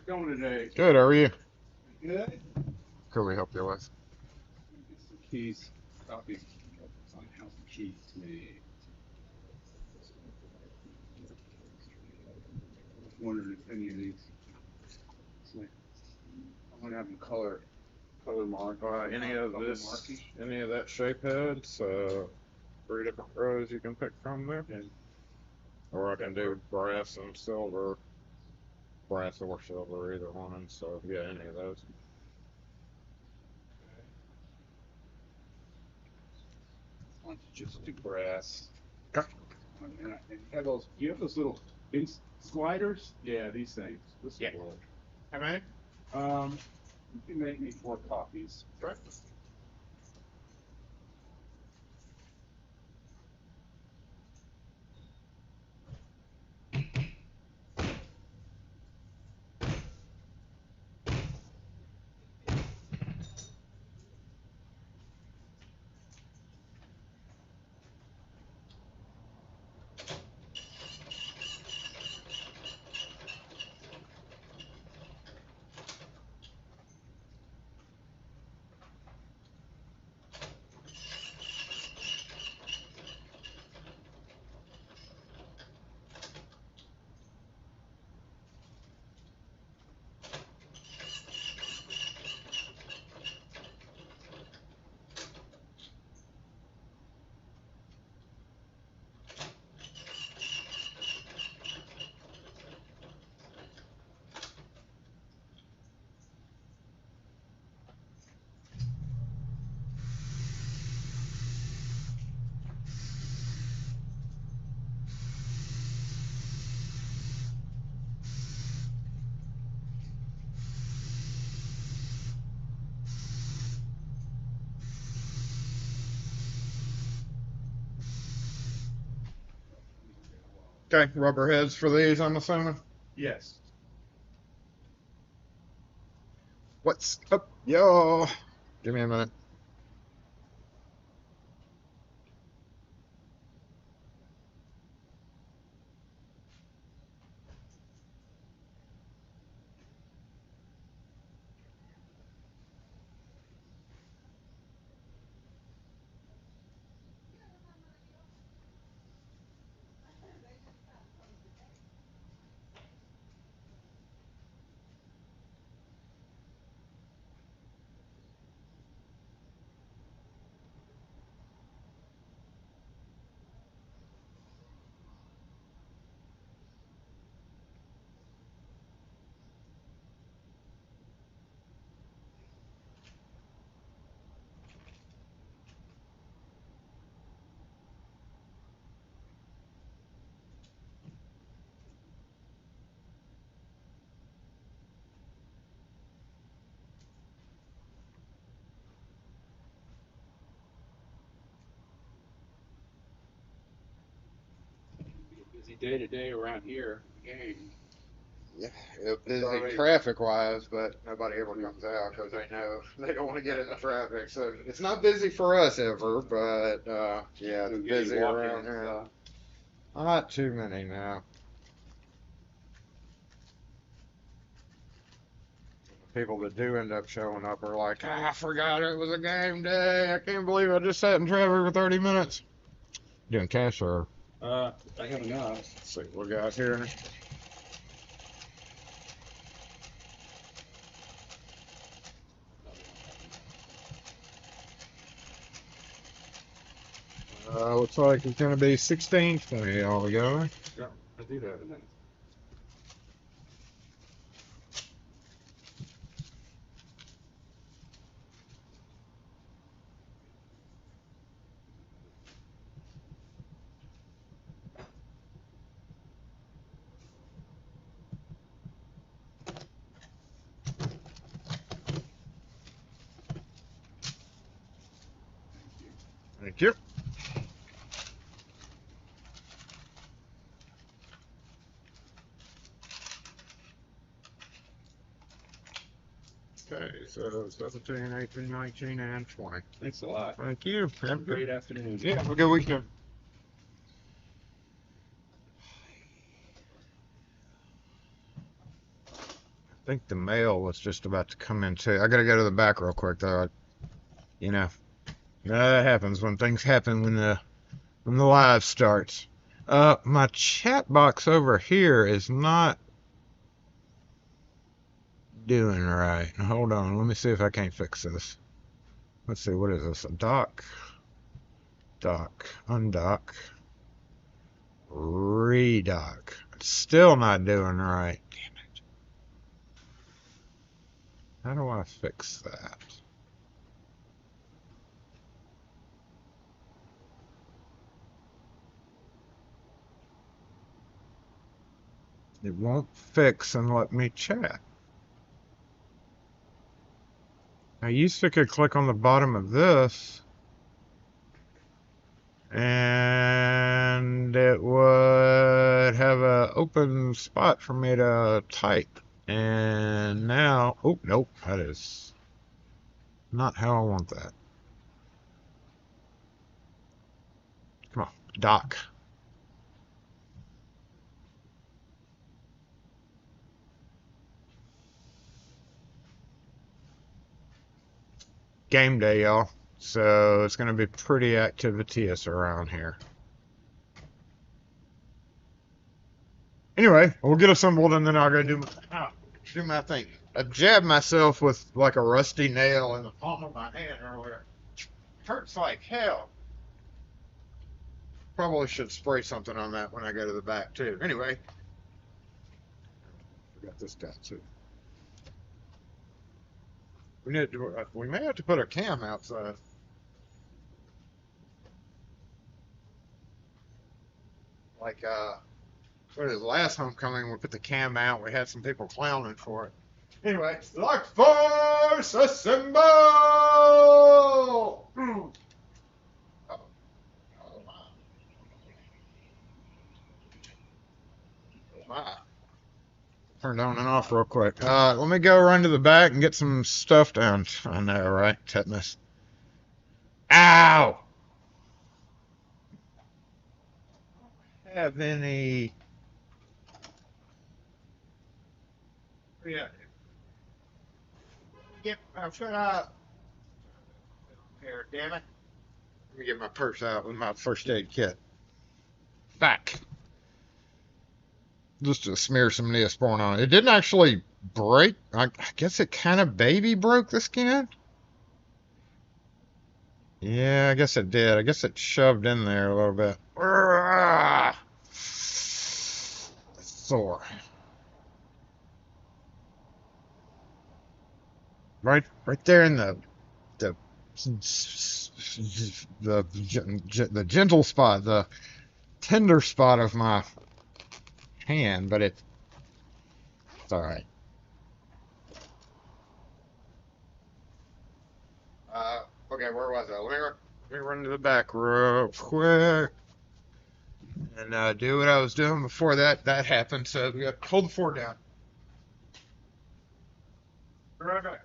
Going today. Good, how are you? Good. Could we help you with? Get some keys. Copies. Find house keys to me. Wondered if any of these. I'm gonna have them color mark. Any of this, any of that shape head, so 3 different rows you can pick from there. Okay. Or I can do brass and silver, brass or silver, either one, so yeah, any of those. Why don't you just do brass? Okay. And you have those. You have those little sliders. Yeah, these things. This Yeah. will work. How many? You can make me 4 copies. Right. Okay, rubber heads for these, I'm assuming. Yes. What's up, yo? Give me a minute. Be a busy day today around here. Game. Yeah, busy traffic-wise, but nobody ever comes out because they know they don't want to get in the traffic. So it's not busy for us ever, but yeah, it's busy around here. Not too many now. People that do end up showing up are like, ah, I forgot it was a game day. I can't believe I just sat in traffic for 30 minutes. Doing cash or? I have enough. Let's see what we got here. Looks like it's going to be 1620 altogether. Yeah, I do that. Thank you. Okay, so 17, 18, 19, and 20. Thanks a lot. Thank you. Have a great afternoon. Yeah, have a good weekend. I think the mail was just about to come in too. I gotta go to the back real quick though. You know, that happens when things happen when the live starts. My chat box over here is not doing right. Hold on, let me see if I can't fix this. Let's see, what is this? A dock, undock, redock. It's still not doing right. Damn it. How do I fix that? It won't fix and let me chat. I used to could click on the bottom of this and it would have an open spot for me to type. And now, oh, nope, that is not how I want that. Come on, dock. Game day, y'all. So it's going to be pretty activitous around here. Anyway, we'll get assembled and then I'll go do my thing. I jabbed myself with like a rusty nail in the palm of my hand earlier. Hurts like hell. Probably should spray something on that when I go to the back too. Anyway, forgot this guy too. We may have to put a cam outside. Like what is it, last homecoming we put the cam out, we had some people clowning for it. Anyway, Lock Force Assemble! Oh my. Turned on and off real quick. Let me go run to the back and get some stuff down. I know, right? Tetanus. Ow! Have any? Yeah. Get my foot up. Here, damn it. Let me get my purse out with my first aid kit. Back. Just to smear some Neosporin on it. It didn't actually break. I guess it kind of baby broke the skin. Yeah, I guess it did. I guess it shoved in there a little bit. Sore. Right there in the gentle spot, the tender spot of my hand, but it's all right. Okay, where was I? Let me run to the back real quick and do what I was doing before that happened. So we got to hold the fort down. Be right back.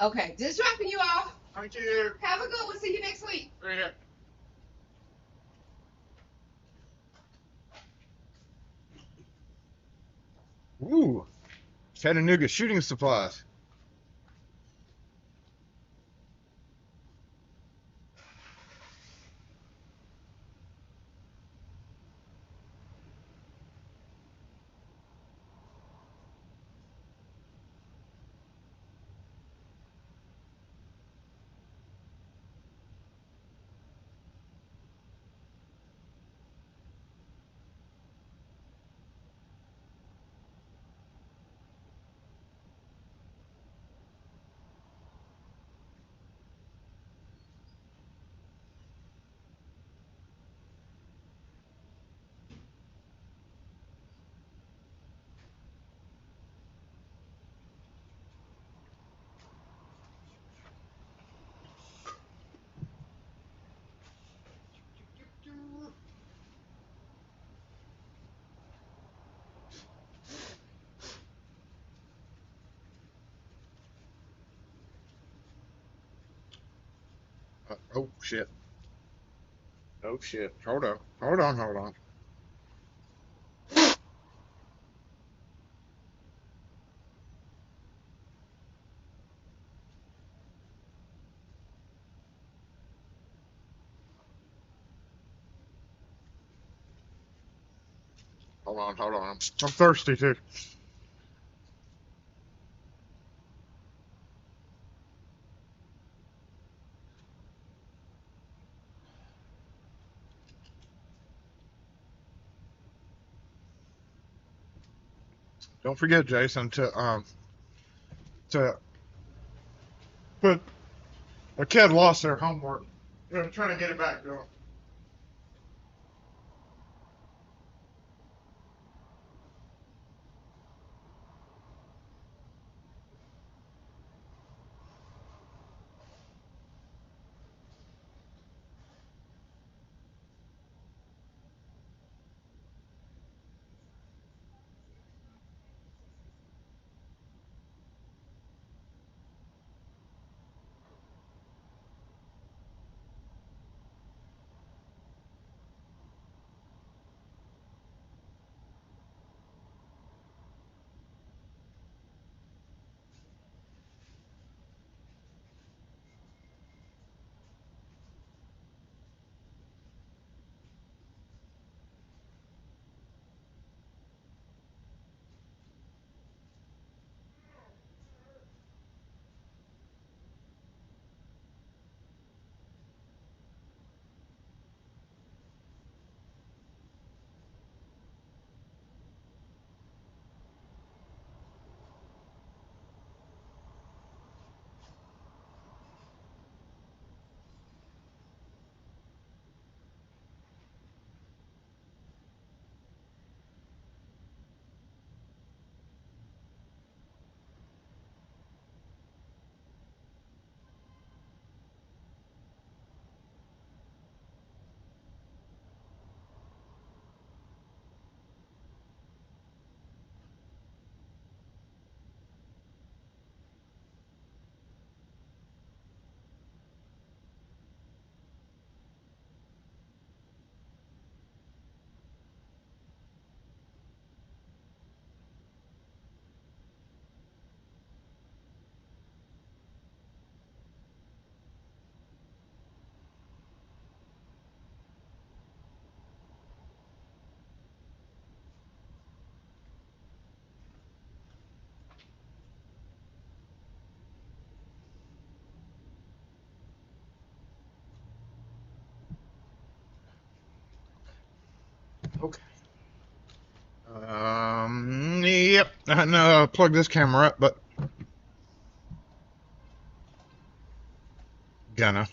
Okay, just dropping you off. Thank you. Have a good one. See you next week. Yeah. Ooh, Chattanooga shooting supplies. Oh shit. Oh shit. Hold on. Hold on. Hold on. Hold on. Hold on. I'm thirsty too. Don't forget, Jason, to put a kid lost their homework. I'm trying to get it back to them. Okay. Yep. I know. Plug this camera up, but gonna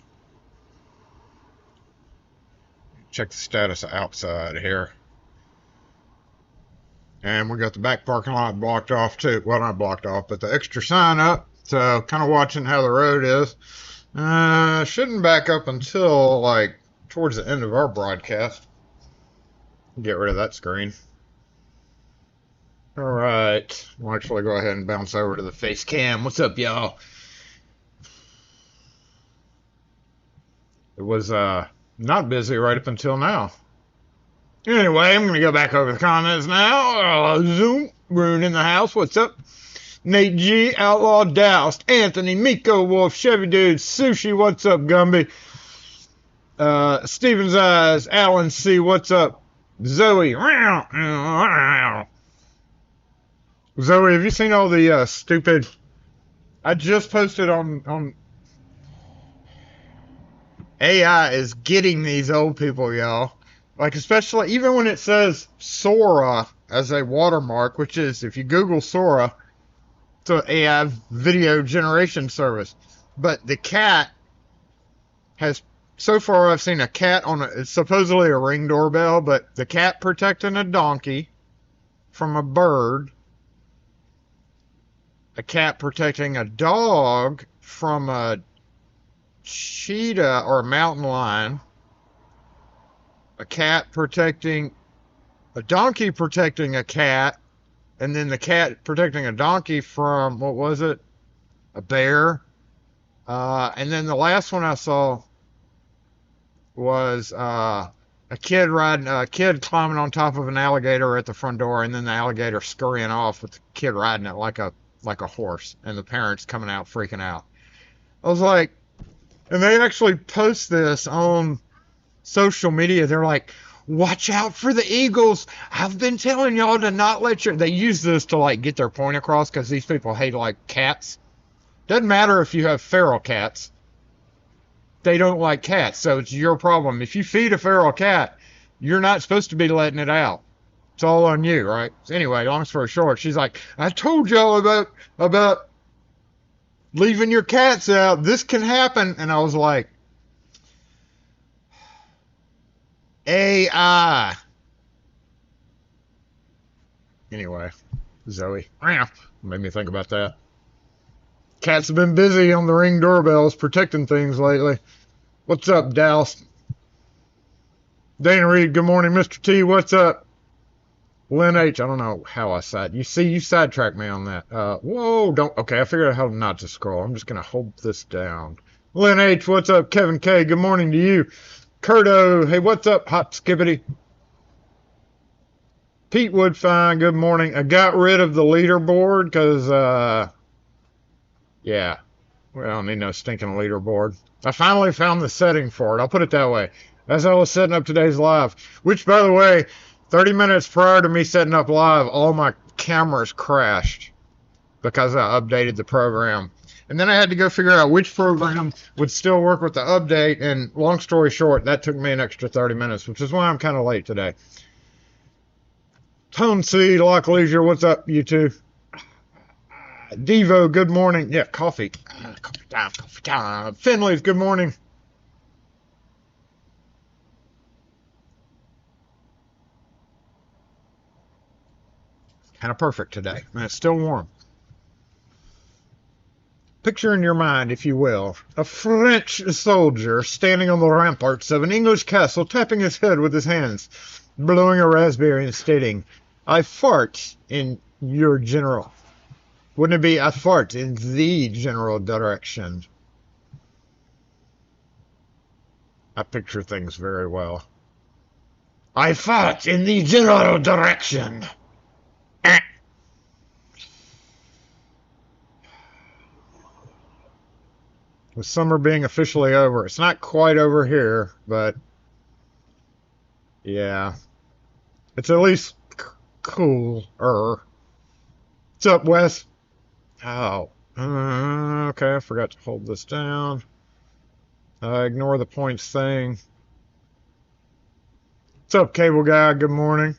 check the status outside here. And we got the back parking lot blocked off too. Well, not blocked off, but the extra sign up. So kind of watching how the road is. Shouldn't back up until like towards the end of our broadcast. Get rid of that screen. All right. We'll actually go ahead and bounce over to the face cam. What's up, y'all? It was not busy right up until now. Anyway, I'm going to go back over the comments now. Zoom, Rune in the house. What's up? Nate G, Outlaw Doused, Anthony, Miko Wolf, Chevy Dude, Sushi, what's up, Gumby? Steven's Eyes, Alan C, what's up? Zoe, Zoe, have you seen all the stupid... I just posted on... AI is getting these old people, y'all. Like, especially, even when it says Sora as a watermark, which is, if you Google Sora, it's an AI video generation service. But the cat has, so far I've seen a cat on it's supposedly a Ring doorbell, but the cat protecting a donkey from a bird, a cat protecting a dog from a cheetah or a mountain lion, a cat protecting a donkey protecting a cat, and then the cat protecting a donkey from, what was it? A bear. And then the last one I saw was a kid climbing on top of an alligator at the front door, and then the alligator scurrying off with the kid riding it like a horse, and the parents coming out freaking out. I was like, and they actually post this on social media. They're like, watch out for the eagles. I've been telling y'all to not let your... They use this to, like, get their point across because these people hate, like, cats. Doesn't matter if you have feral cats. They don't like cats, so it's your problem. If you feed a feral cat, you're not supposed to be letting it out. It's all on you, right? Anyway, long story short, she's like, I told y'all about leaving your cats out. This can happen. And I was like, AI. Anyway, Zoe. Made me think about that. Cats have been busy on the Ring doorbells protecting things lately. What's up, Dallas? Dana Reed, good morning. Mr. T, what's up? Lynn H, I don't know how I you sidetracked me on that. Whoa, okay, I figured out how not to scroll. I'm just going to hold this down. Lynn H, what's up? Kevin K, good morning to you. Curto, hey, what's up, Hot Skippity? Pete Woodfine, good morning. I got rid of the leaderboard because, yeah, we don't need no stinking leaderboard. I finally found the setting for it. I'll put it that way. As I was setting up today's live, which, by the way, 30 minutes prior to me setting up live, all my cameras crashed because I updated the program. And then I had to go figure out which program would still work with the update. And long story short, that took me an extra 30 minutes, which is why I'm kind of late today. Tone C, Lock Leisure, what's up, you two? Devo, good morning. Yeah, coffee. Coffee time. Finley's, good morning. Kind of perfect today. And it's still warm. Picture in your mind, if you will, a French soldier standing on the ramparts of an English castle, tapping his head with his hands, blowing a raspberry and stating, I fart in your general. Wouldn't it be I fart in the general direction? I picture things very well. I fart in the general direction. With summer being officially over. It's not quite over here, but yeah. It's at least cooler. What's up, Wes? Oh. Okay, I forgot to hold this down. Ignore the points thing. What's up, Cable Guy? Good morning.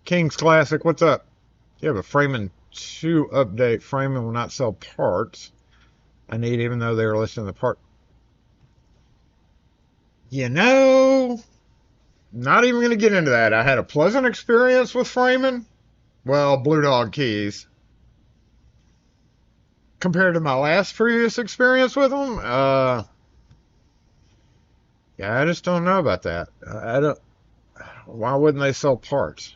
King's Classic, what's up? You have a Framing 2 update. Framing will not sell parts. I need, even though they were listing the part. You know, not even going to get into that. I had a pleasant experience with Framing. Well, Blue Dog Keys. Compared to my last previous experience with them, yeah, I just don't know about that. I don't. Why wouldn't they sell parts?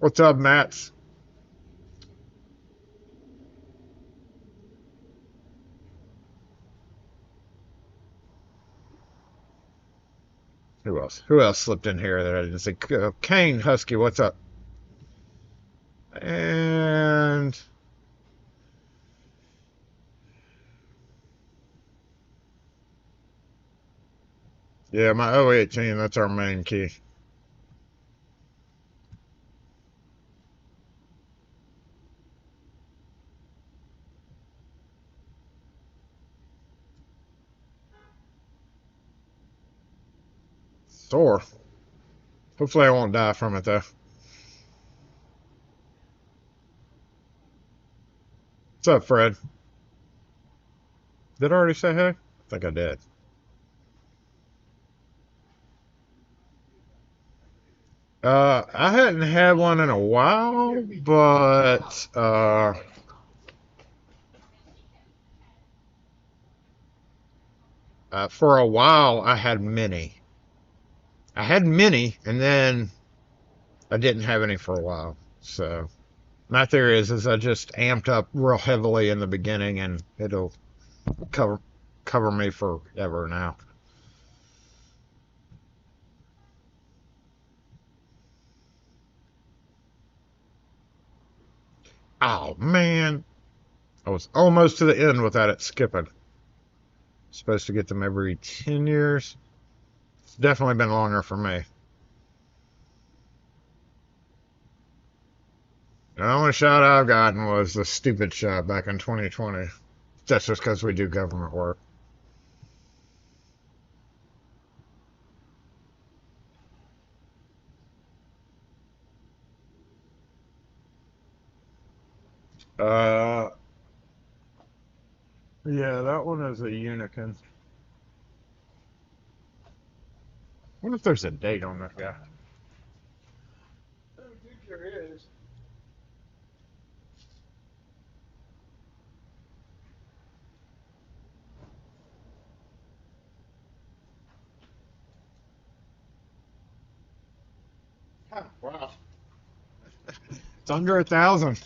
What's up, Mats? Who else? Who else slipped in here that I didn't see? Kane Husky, what's up? And yeah, my 018, that's our main key. Sore. Hopefully I won't die from it, though. What's up, Fred? Did I already say hey? I think I did. I hadn't had one in a while, but for a while I had many. I had many, and then I didn't have any for a while. So my theory is I just amped up real heavily in the beginning, and it'll cover me forever now. Oh man, I was almost to the end without it skipping. Supposed to get them every 10 years. It's definitely been longer for me. The only shot I've gotten was the stupid shot back in 2020. That's just because we do government work. Yeah, that one is a unicorn. I wonder if there's a date on that guy. I don't think there is. Huh, wow. It's under 1,000.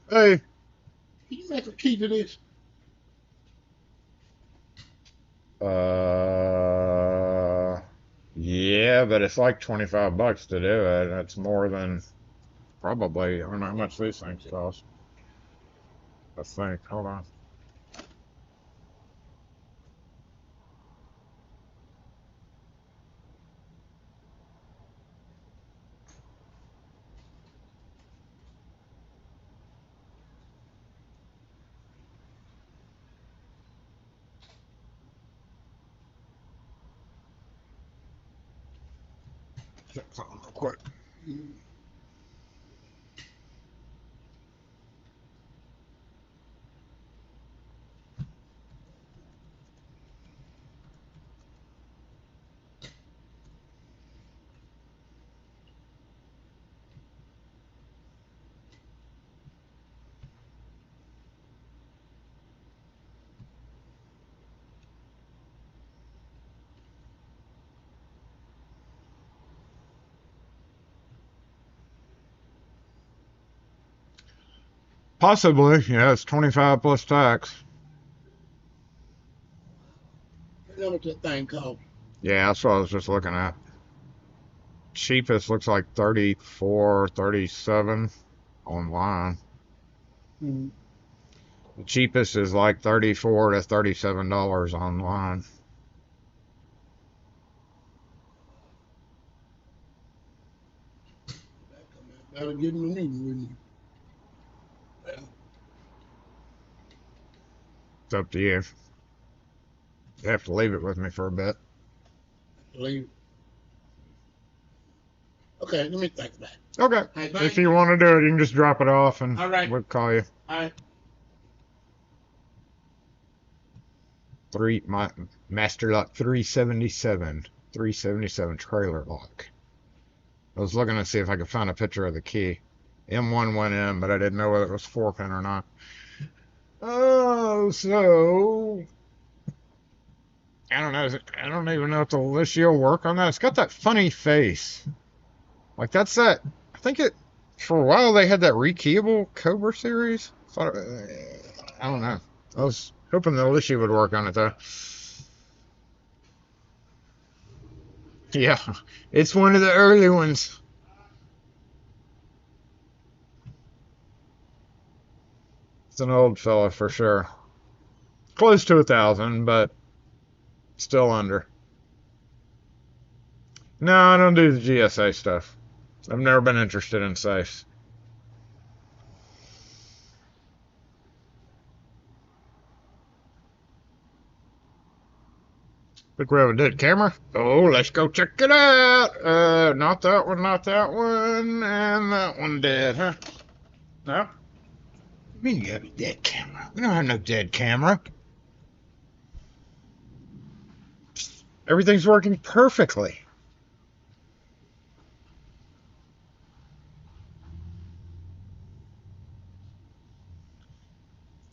Hey, Can you make a key to this? yeah, but it's like $25 to do it. That's more than probably. I don't know how much these things cost. I think. Hold on. Check something real quick. Possibly, yeah. It's 25 plus tax. You know what that thing called? Yeah, that's what I was just looking at. Cheapest looks like 34, 37 online. Mm-hmm. The cheapest is like $34 to $37 online. That'll get me in, wouldn't you? It's up to you. You have to leave it with me for a bit. Leave. Okay, let me think about it. Okay. Hey, If you want to do it, you can just drop it off and All right. we'll call you. All right. My Master Lock 377 trailer lock. I was looking to see if I could find a picture of the key. M1 went in, but I didn't know whether it was 4-pin or not. Oh, so I don't know. I don't even know if the Alicia will work on that. It's got that funny face. Like that's that. I think it for a while they had that rekeyable Cobra series. Thought I don't know. I was hoping the Alicia would work on it though. Yeah, it's one of the early ones. It's an old fella for sure. Close to 1,000, but still under. No, I don't do the GSA stuff. I've never been interested in safes. Think we have a dead camera? Oh, let's go check it out. Not that one, not that one, and that one dead, huh? No? What do you mean you have a dead camera? We don't have no dead camera. Everything's working perfectly.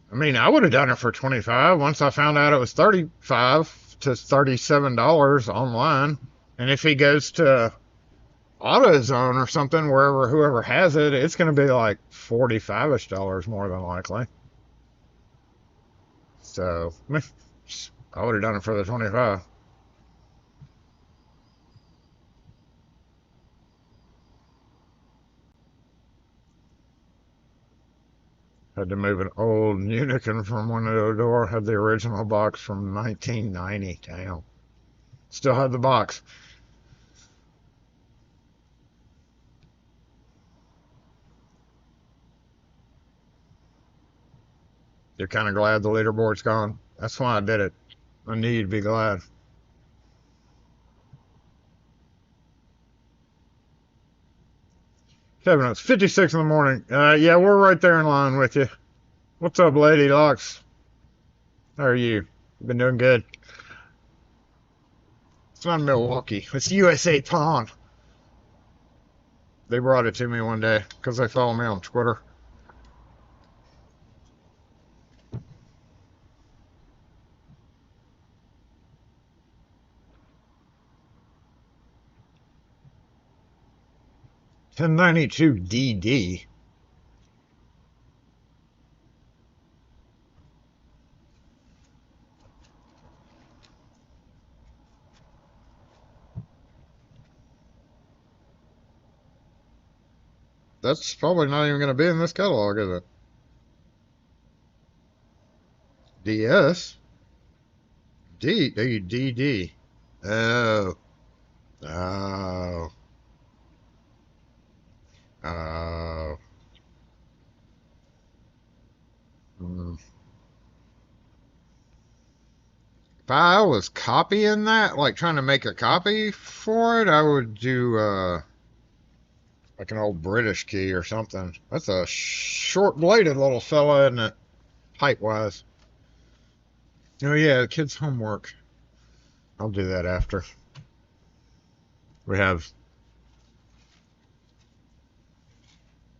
I mean, I would have done it for 25 once I found out it was 35 to $37 online. And if he goes to AutoZone or something, wherever whoever has it, it's going to be like $45-ish more than likely. So I would have done it for the 25. Had to move an old Unicorn from window to door. Had the original box from 1990. Damn. Still had the box. You're kind of glad the leaderboard's gone. That's why I did it. I knew you'd be glad. Kevin, it's 56 in the morning. Yeah, we're right there in line with you. What's up, Lady Locks? How are you? Been doing good? It's not Milwaukee. It's USA Pawn. They brought it to me one day because they follow me on Twitter. $1092 DD. That's probably not even going to be in this catalog, is it? DS? DD. Oh. Oh. Oh. If I was copying that, like trying to make a copy for it, I would do like an old British key or something. That's a short-bladed little fella, isn't it? Height-wise. Oh yeah, the kid's homework. I'll do that after. We have...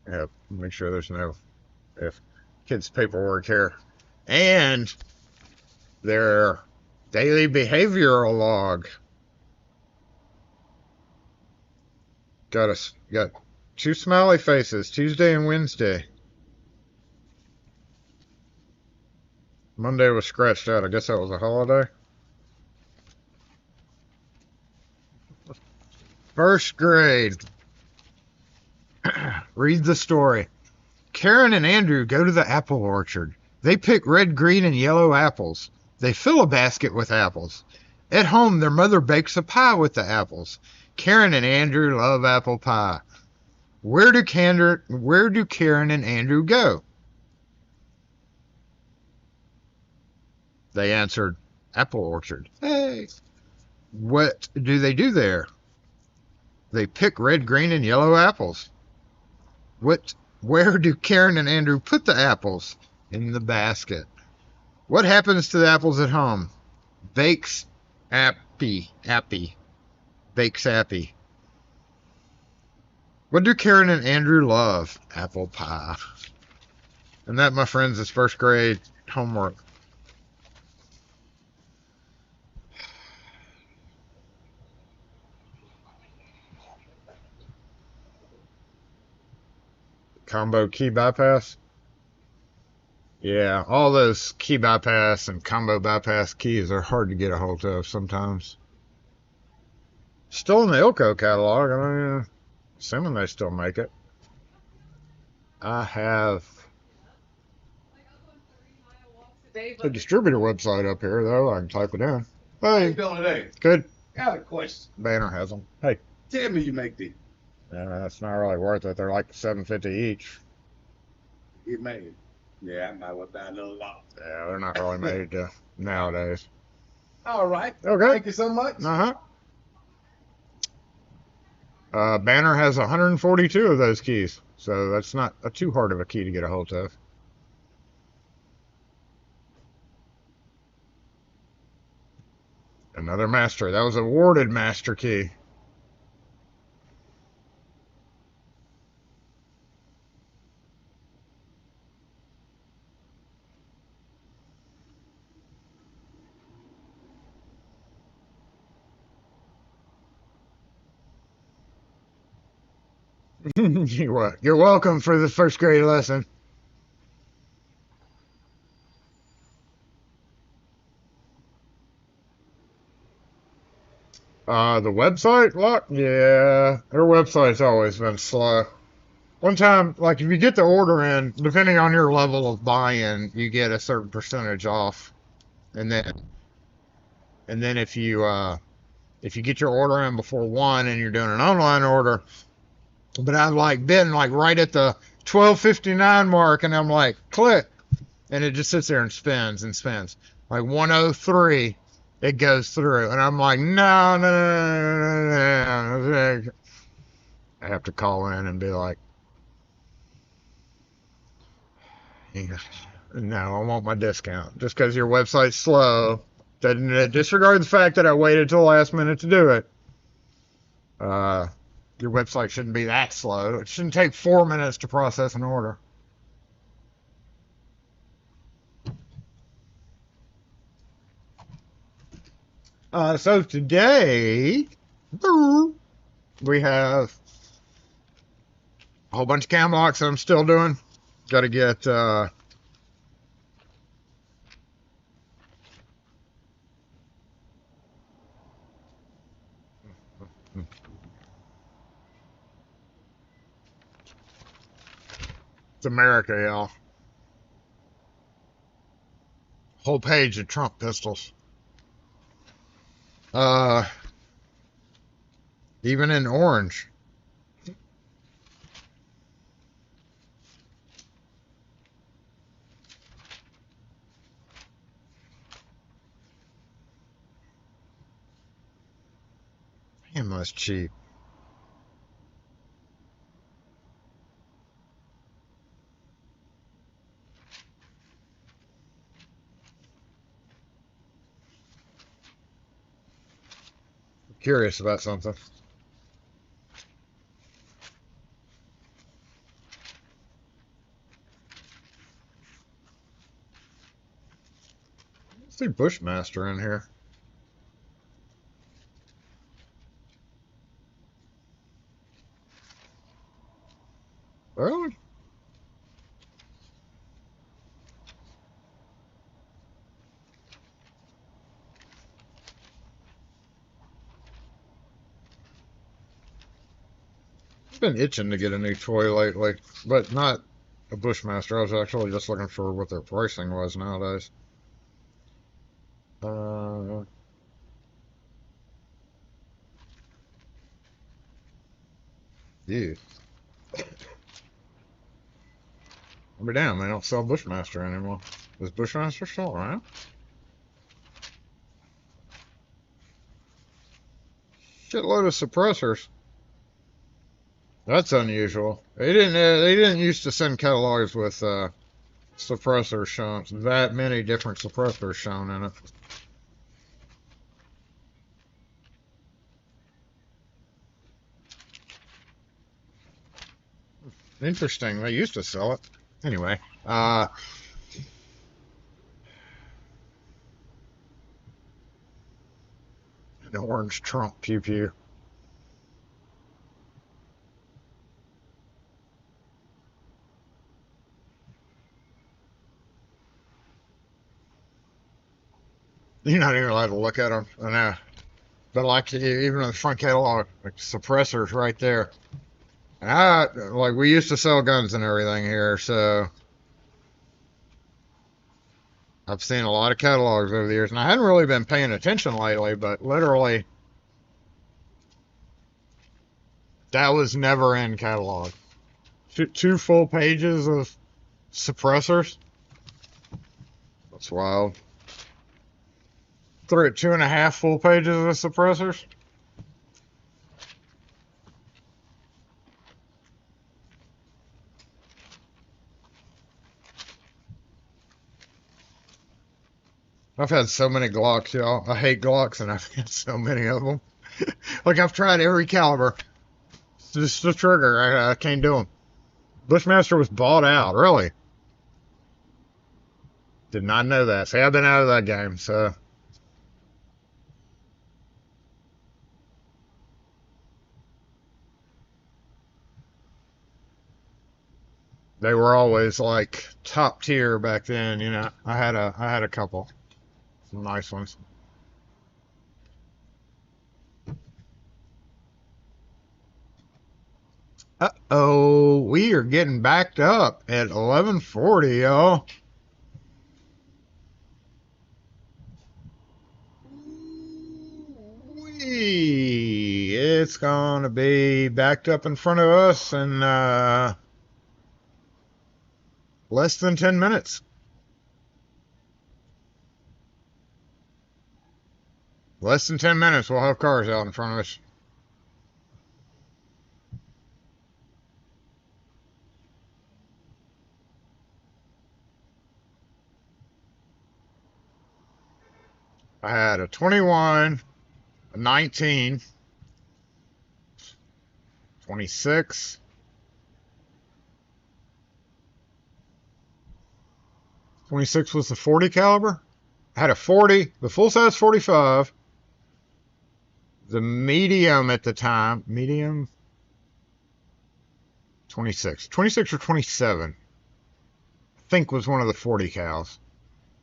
Yeah, make sure there's no kids' paperwork here. And their daily behavioral log. Got 2 smiley faces, Tuesday and Wednesday. Monday was scratched out. I guess that was a holiday. First grade. Read the story. Karen and Andrew go to the apple orchard. They pick red, green, and yellow apples. They fill a basket with apples. At home, their mother bakes a pie with the apples. Karen and Andrew love apple pie. Where do Karen and Andrew go? They answered, apple orchard. Hey. What do they do there? They pick red, green, and yellow apples. Where do Karen and Andrew put the apples? In the basket. What happens to the apples at home? Bakes appy. Bakes appy. What do Karen and Andrew love? Apple pie. And that, my friends, is first grade. homework. Combo key bypass. Yeah, all those key bypass and combo bypass keys are hard to get a hold of sometimes. Still in the Ilco catalog. I mean, assuming they still make it. I have a distributor website up here, though. I can type it in. How you Hey, doing today? good. I got a question. Banner has them. Hey, Tell me you make these. that's not really worth it. They're like $7.50 each. You made it. Yeah, I might well buy a little lot. Yeah, they're not really made nowadays. All right. Okay. Thank you so much. Uh-huh. Banner has 142 of those keys, so that's not too hard of a key to get a hold of. Another master. That was a warded master key. You're welcome for the first grade lesson. The website lock? Yeah, their website's always been slow. One time, like if you get the order in, depending on your level of buy-in, you get a certain percentage off, and then if you get your order in before 1 and you're doing an online order, but I've like been like right at the 12:59 mark, and I'm like click, and it just sits there and spins and spins. Like 103, it goes through, and I'm like no, no, no, no, no, no, no. I have to call in and be like, no, I want my discount. Just because your website's slow doesn't disregard the fact that I waited till the last minute to do it. Your website shouldn't be that slow. It shouldn't take 4 minutes to process an order. So today, we have a whole bunch of cam locks that I'm still doing. Got to get it's America, y'all. Whole page of Trump pistols. Even in orange. Damn, that's cheap. I'm curious about something. I see Bushmaster in here. Really? I've been itching to get a new toy lately, but not a Bushmaster. I was actually just looking for what their pricing was nowadays. Yeah. I'll be damned, they don't sell Bushmaster anymore. Is Bushmaster still around? Shitload of suppressors. That's unusual. They didn't used to send catalogs with suppressors shown, that many different suppressors shown in it. Interesting. They used to sell it. Anyway, The orange Trump pew pew. You're not even allowed to look at them. I know. But like even in the front catalog, like suppressors right there. And like we used to sell guns and everything here, so I've seen a lot of catalogs over the years, and I hadn't really been paying attention lately, but literally that was never in catalog. Two full pages of suppressors. That's wild. 2.5 full pages of suppressors. I've had so many Glocks, y'all. I hate Glocks, and I've had so many of them. Like, I've tried every caliber. It's just the trigger. I can't do them. Bushmaster was bought out, really. Did not know that. See, I've been out of that game, so. They were always like top tier back then, you know. I had a couple. Some nice ones. Uh-oh, we are getting backed up at 11:40, y'all. It's gonna be backed up in front of us in less than 10 minutes. Less than 10 minutes, we'll have cars out in front of us. I had a 21, a 19, 26, 26 was the 40 caliber. I had a 40, the full size 45, the medium at the time, medium 26, 26 or 27, I think was one of the 40 cals.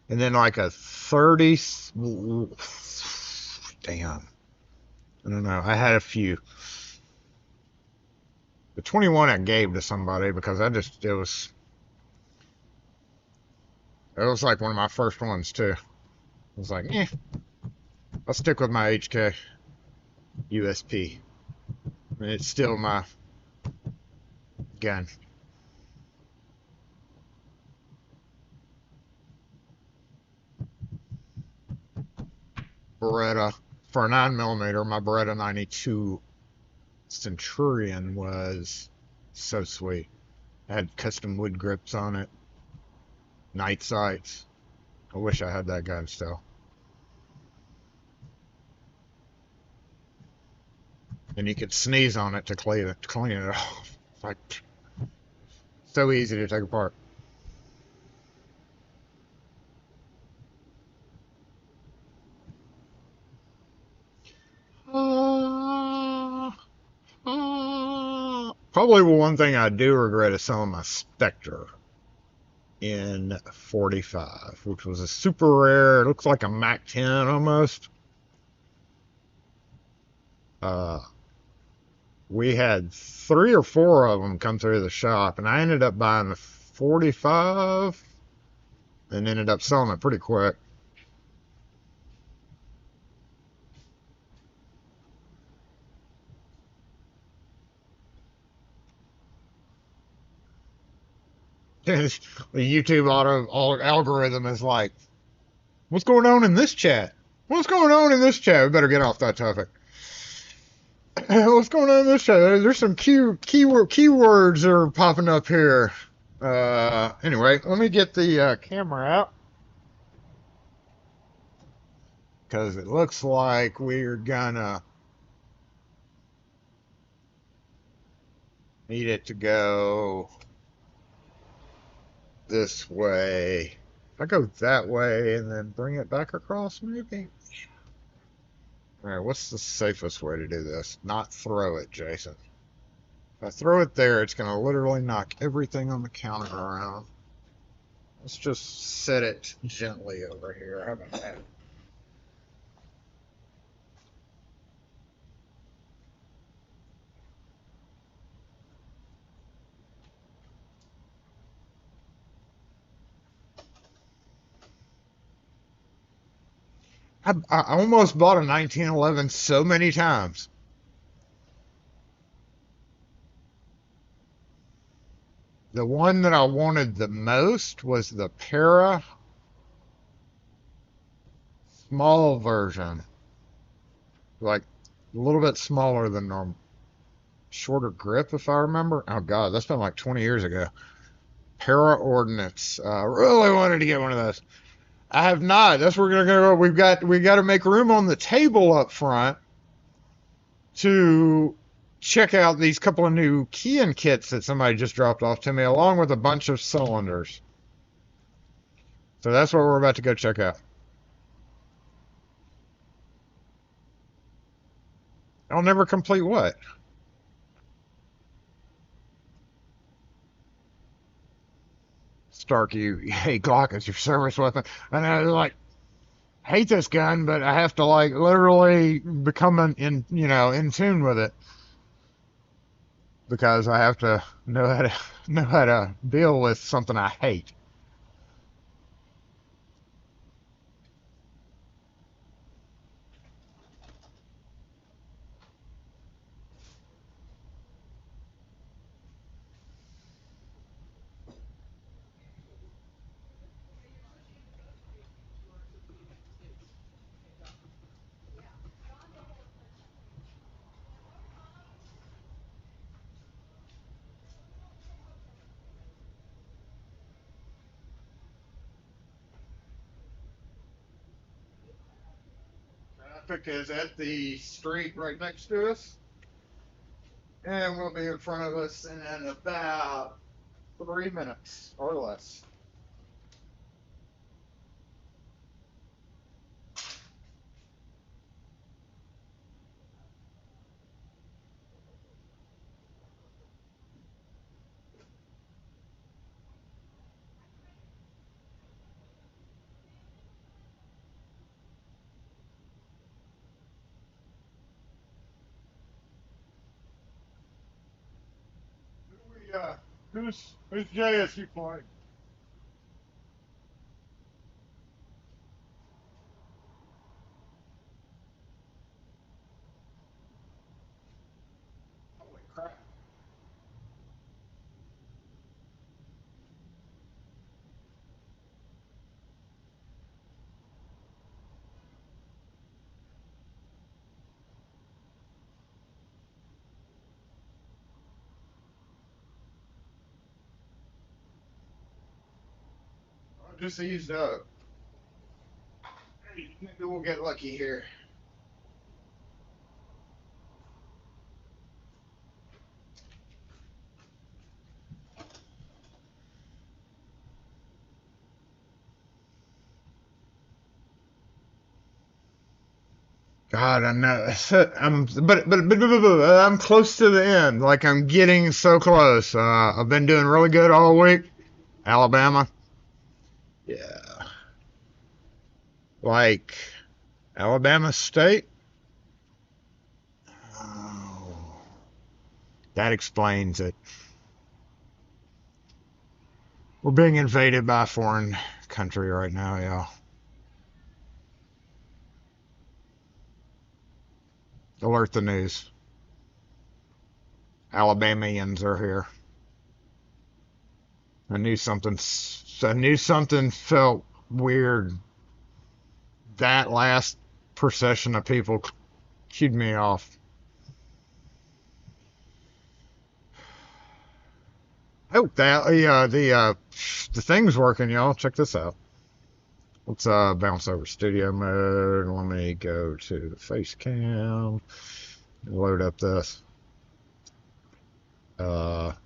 And then like a 30, damn, I don't know, I had a few. The 21 I gave to somebody because it was like one of my first ones too. I was like, I'll stick with my HK USP. I mean, it's still my gun. Beretta, for a 9mm, my Beretta 92 Centurion was so sweet. It had custom wood grips on it, night sights. I wish I had that gun still. And you could sneeze on it to clean it off. It's like so easy to take apart. Probably one thing I do regret is selling my Spectre in 45, which was a super rare. It looks like a Mac 10 almost. We had 3 or 4 of them come through the shop, and I ended up buying the 45 and ended up selling it pretty quick. The YouTube auto algorithm is like, what's going on in this chat? What's going on in this chat? We better get off that topic. What's going on in this chat? There's some keywords that are popping up here. Anyway, let me get the camera out. Because it looks like we're gonna need it to go this way. If I go that way and then bring it back across, maybe. All right, what's the safest way to do this? Not throw it, Jason. If I throw it there, it's going to literally knock everything on the counter around. Let's just set it gently over here. How about that? I almost bought a 1911 so many times. The one that I wanted the most was the Para small version. Like a little bit smaller than normal. Shorter grip, if I remember. Oh, God, that's been like 20 years ago. Para Ordnance. Really wanted to get one of those. I have not. That's where we're gonna go. We got to make room on the table up front to check out these couple of new keying kits that somebody just dropped off to me, along with a bunch of cylinders. So that's what we're about to go check out. I'll never complete what? Starkey, hey, Glock is your service weapon. And I like hate this gun, but I have to like literally become in tune with it because I have to know how to deal with something I hate. Traffic is at the street right next to us, and will be in front of us in about 3 minutes or less. Who's JSU playing? Holy crap. I just eased up. Maybe we'll get lucky here. God, I know. But I'm close to the end. Like I'm getting so close. I've been doing really good all week. Alabama. Yeah. Like Alabama State. Oh, that explains it. We're being invaded by a foreign country right now, y'all. Alert the news. Alabamians are here. I knew something felt weird. That last procession of people cued me off. Oh, the thing's working, y'all. Check this out. Let's bounce over studio mode. Let me go to the face cam. Load up this. That.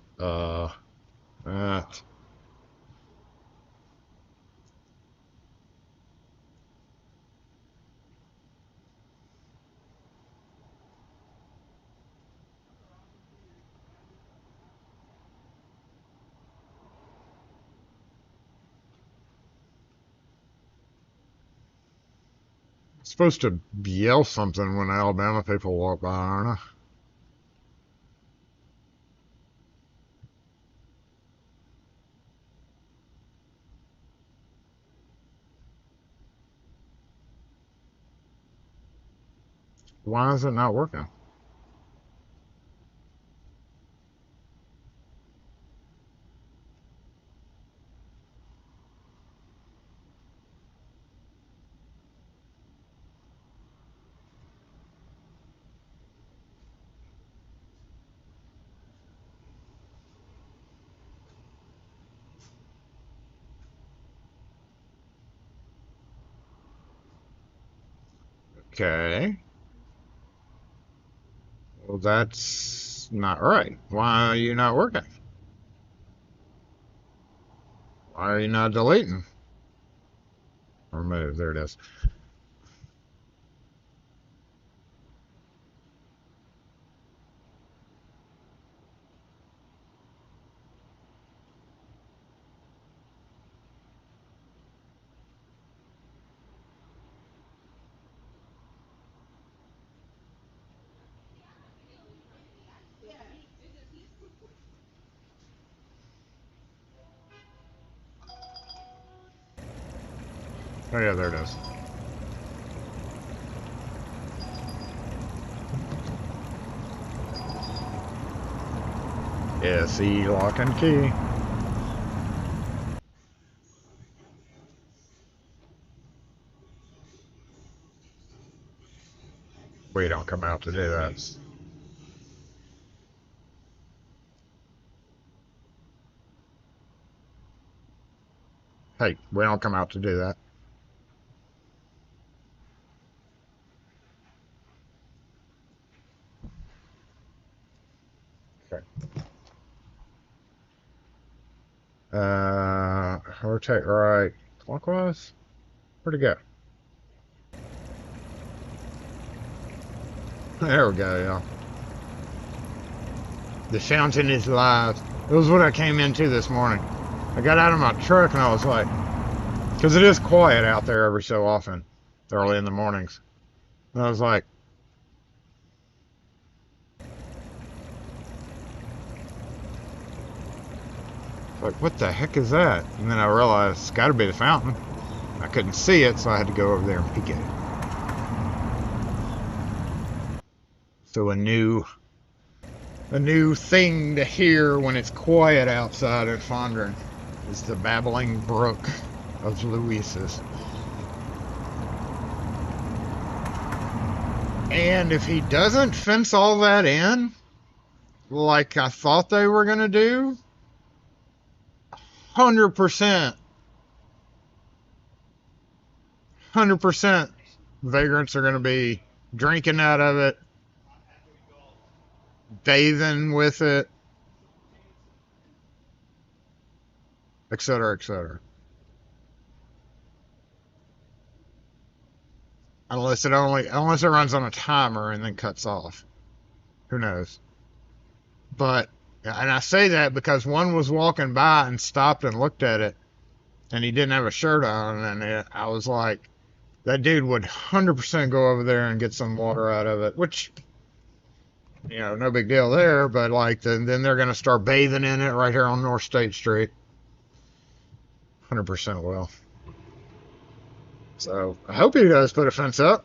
Supposed to yell something when Alabama people walk by, aren't I? Why is it not working? Okay. Well, that's not right. Why are you not working? Why are you not deleting? Remove. There it is. Oh, yeah, there it is. SE lock and key. We don't come out to do that. Hey, we don't come out to do that. Okay. Rotate right clockwise. Where'd it go? There we go, y'all. The fountain is live. It was what I came into this morning. I got out of my truck and I was like, because it is quiet out there every so often, early in the mornings. And I was like, what the heck is that? And then I realized it's got to be the fountain. I couldn't see it, so I had to go over there and peek at it. So a new thing to hear when it's quiet outside at Fondren is the babbling brook of Louisa's. And if he doesn't fence all that in, like I thought they were going to do, 100% vagrants are going to be drinking out of it, bathing with it, etc., etc. Unless it runs on a timer and then cuts off. Who knows? But, and I say that because one was walking by and stopped and looked at it, and he didn't have a shirt on, and I was like, that dude would 100% go over there and get some water out of it, which, you know, no big deal there, but like, then they're going to start bathing in it right here on North State Street. 100% will. So, I hope he does put a fence up.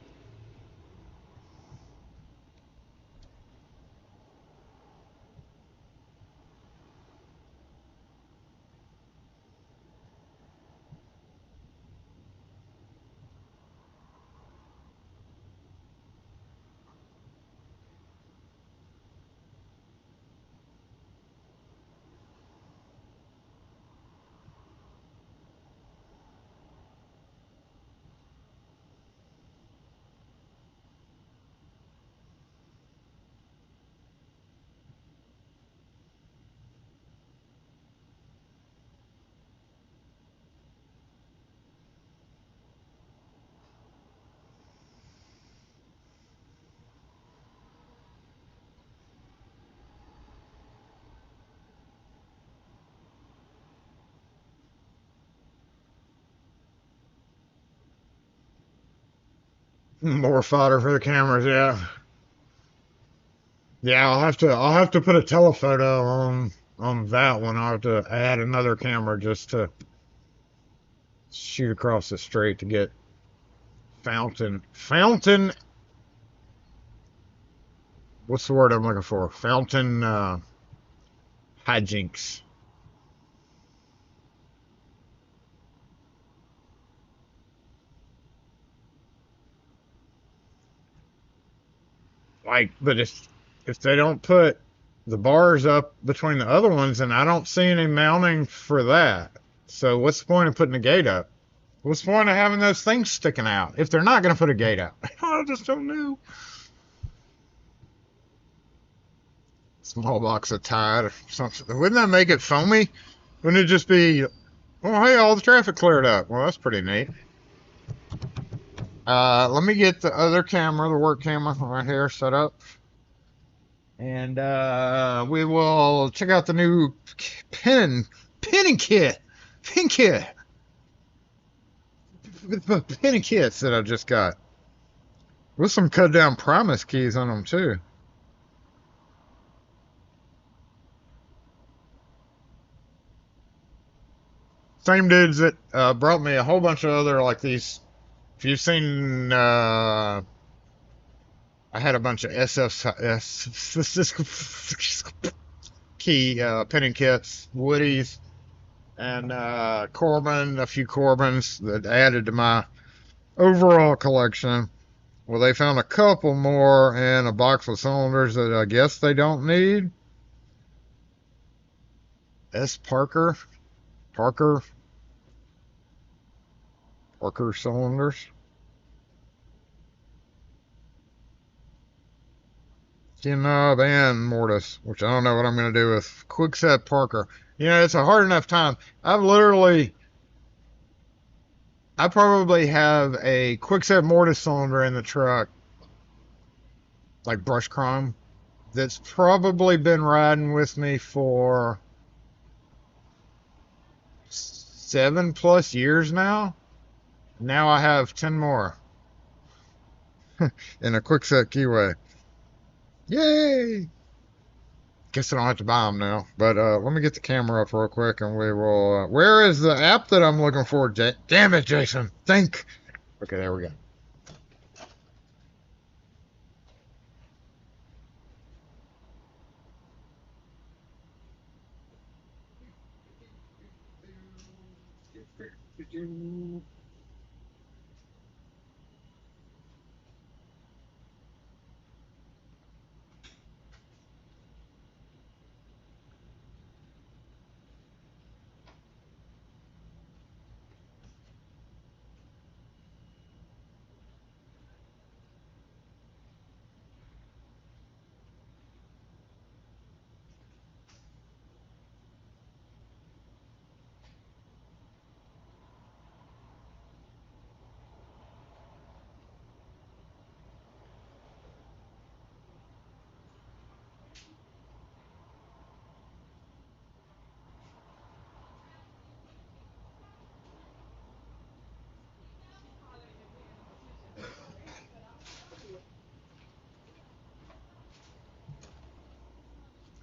More fodder for the cameras, yeah. Yeah, I'll have to put a telephoto on that one. I'll have to add another camera just to shoot across the street to get fountain. What's the word I'm looking for? Fountain hijinks. Like, but if they don't put the bars up between the other ones, then I don't see any mounting for that. So what's the point of putting a gate up? What's the point of having those things sticking out if they're not going to put a gate up? I just don't know. Small box of Tide or something. Wouldn't that make it foamy? Wouldn't it just be, oh, hey, all the traffic cleared up? Well, that's pretty neat. Let me get the other camera, the work camera right here set up. And we will check out the new pinning kit. Pin kit. Pinning kits that I just got. With some cut down Primus keys on them too. Same dudes that brought me a whole bunch of other like these. If you've seen, I had a bunch of key pinning kits, Woodies, and Corbin, a few Corbins that added to my overall collection. Well, they found a couple more in a box of cylinders that I guess they don't need. Parker cylinders. Skin knob and mortise, which I don't know what I'm going to do with Quickset Parker. You know, it's a hard enough time. I probably have a Quickset mortise cylinder in the truck, like brush chrome, that's probably been riding with me for 7+ years now. Now I have 10 more in a Quickset keyway. Yay! Guess I don't have to buy them now. But let me get the camera up real quick and we will... where is the app that I'm looking for? Damn it, Jason. Think. Okay, there we go.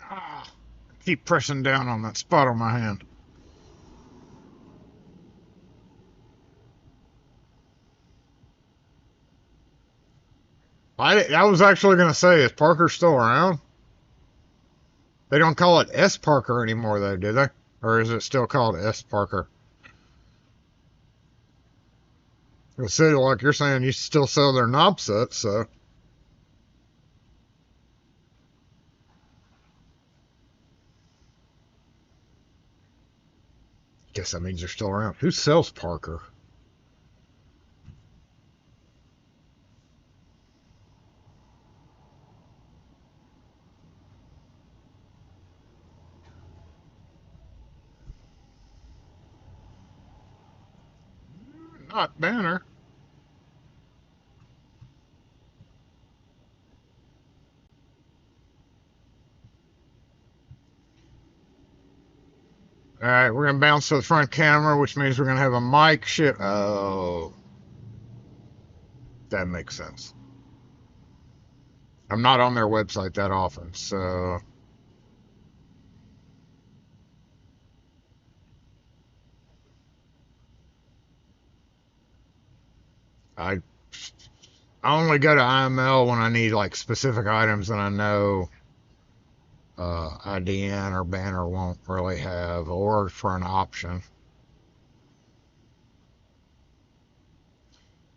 Ah, keep pressing down on that spot on my hand. I was actually going to say, is Parker still around? They don't call it S Parker anymore, though, do they? Or is it still called S Parker? Well, see, like you're saying, you still sell their knob sets, so. Guess that means they're still around. Who sells Parker? Not Banner. Alright, we're going to bounce to the front camera, which means we're going to have a mic shit. Oh. That makes sense. I'm not on their website that often, so I only go to IML when I need like specific items that I know IDN or Banner won't really have, or for an option.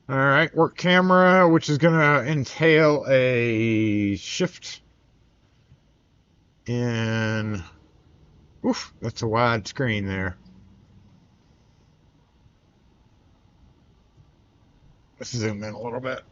All right, work camera, which is going to entail a shift in. Oof, that's a wide screen there. Let's zoom in a little bit.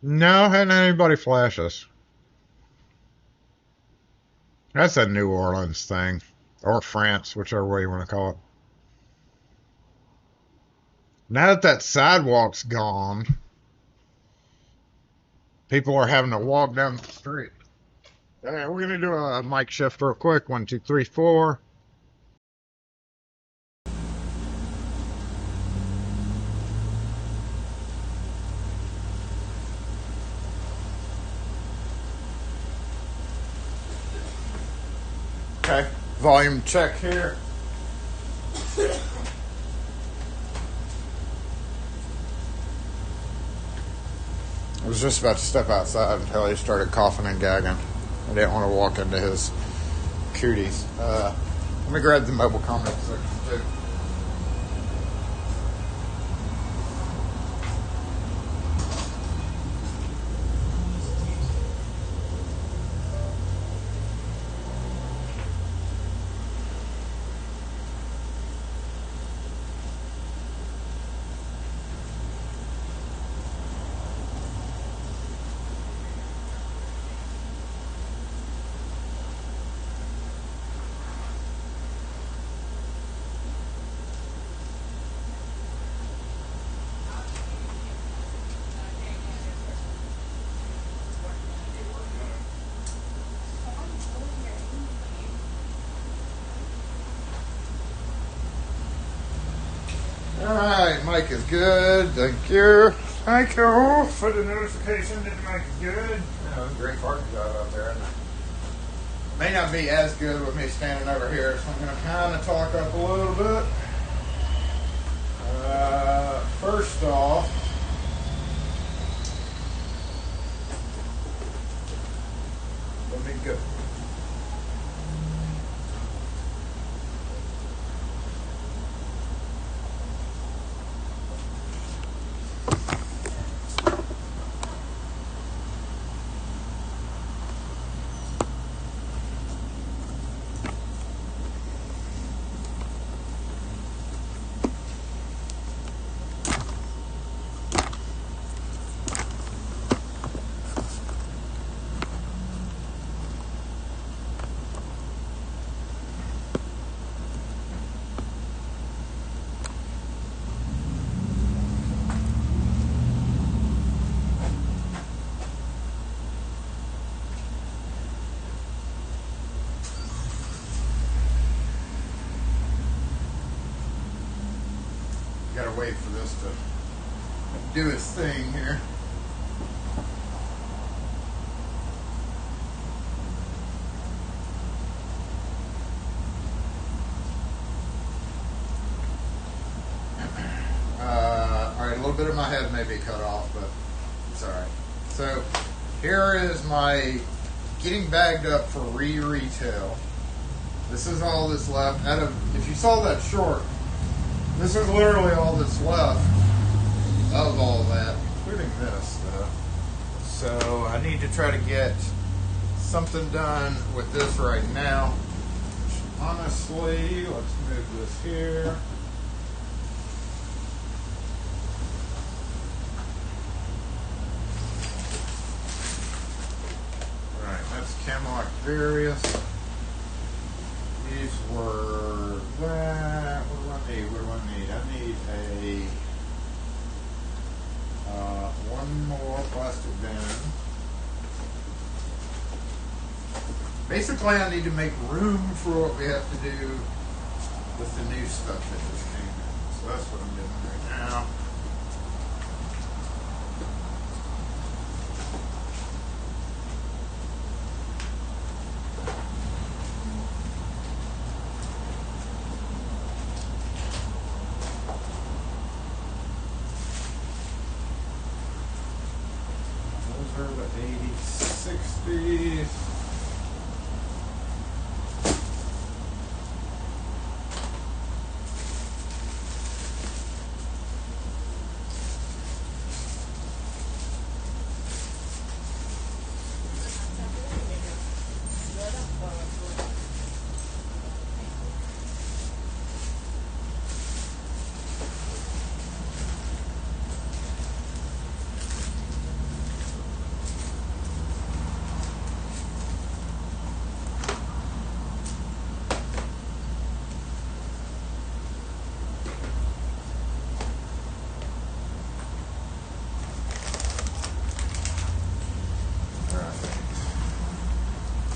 No, hadn't had anybody flash us. That's a New Orleans thing. Or France, whichever way you want to call it. Now that that sidewalk's gone, people are having to walk down the street. All right, we're going to do a mic shift real quick. 1, 2, 3, 4. Okay, volume check here. I was just about to step outside until he started coughing and gagging. I didn't want to walk into his cooties. Let me grab the mobile comment section too. Alright, mic is good. Thank you. Thank you for the notification that the mic is good. Great parking job out there, isn't it? May not be as good with me standing over here, so I'm going to kind of talk up a little bit. First off, let me go. wait for this to do its thing here. Alright, a little bit of my head may be cut off, but it's alright. So, here is my getting bagged up for retail. This is all that's left. If you saw that short, this is literally all that's left of all that, including this stuff. So I need to try to get something done with this right now. Honestly, let's move this here. Right, that's Camelot Various. These were that. What do I need? What do I need? I need a one more plastic bin. Basically, I need to make room for what we have to do with the new stuff that just came in. So that's what I'm doing right now. Those are the 8060s.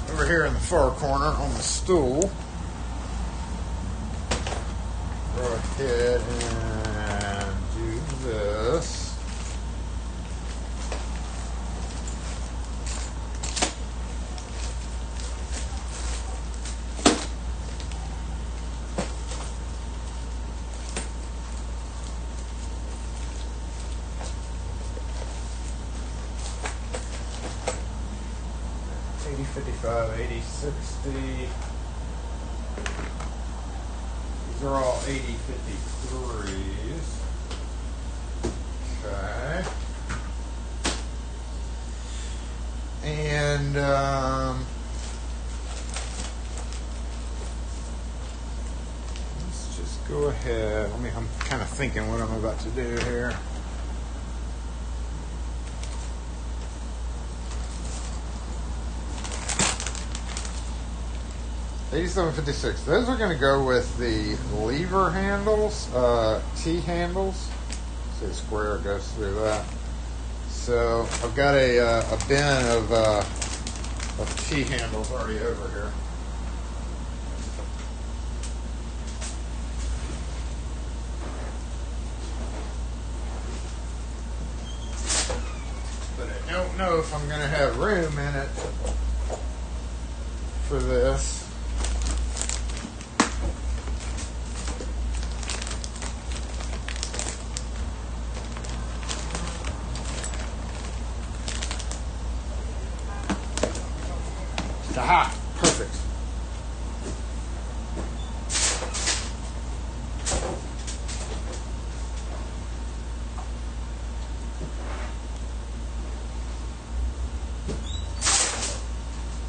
Over here in the far corner on the stool, go ahead and do this. Eighty 55, 80 60. These are all 80 53s. Okay. And let's just go ahead. I'm kind of thinking what I'm about to do here. $87.56. Those are going to go with the lever handles, T handles. See, the square goes through that. So I've got a bin of T handles already over here. But I don't know if I'm going to have room in it for this. Aha! Perfect.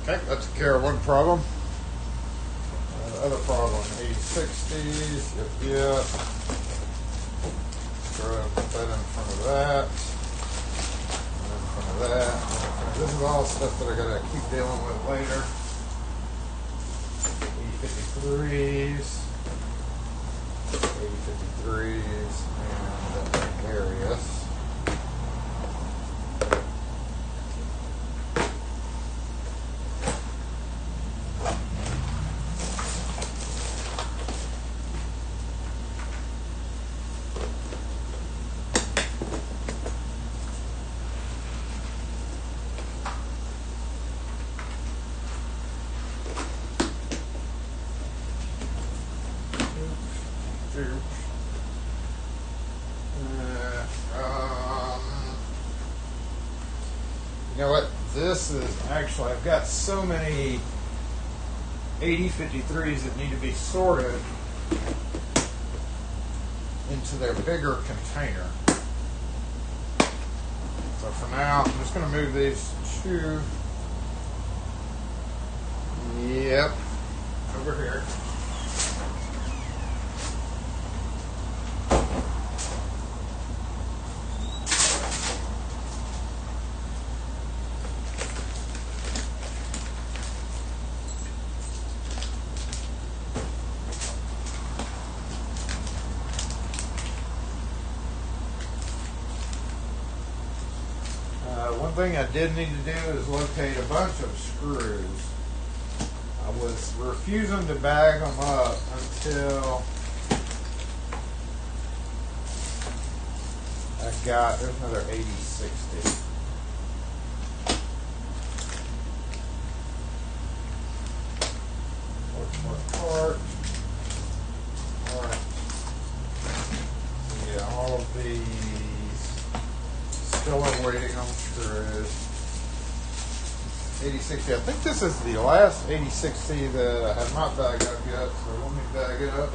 Okay, that took care of one problem. The other problem, 8060s. Yep. Go ahead and put that in front of that. And in front of that. This is all stuff that I gotta keep dealing with later. 8053s, 8053s, and various. You know what? This is actually, I've got so many 8053s that need to be sorted into their bigger container. So for now, I'm just going to move these two. Yep. Over here. One thing I did need to do is locate a bunch of screws. I was refusing to bag them up until I got, there's another 8060. Part. Alright. Yeah, all of these still are waiting on screws. 8060. I think this is the last 8060 that I have not bagged up yet, so let me bag it up.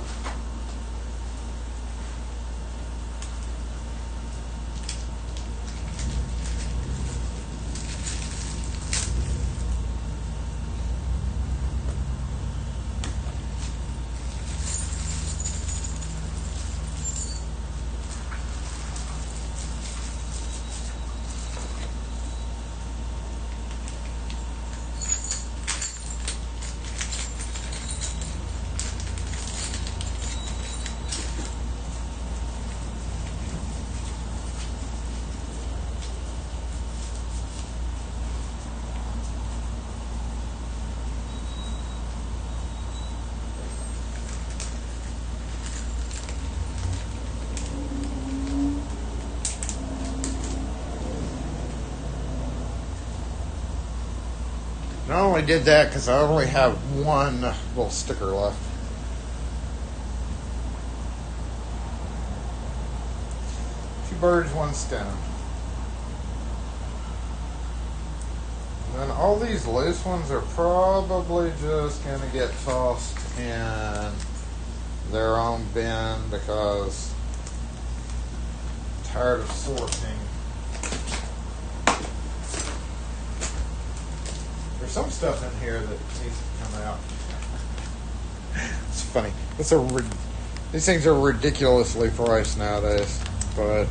I only did that because I only have one little sticker left. Two birds, one stone. And then all these loose ones are probably just going to get tossed in their own bin because I'm tired of sorting. There's some stuff in here that needs to come out. It's funny. These things are ridiculously priced nowadays. But,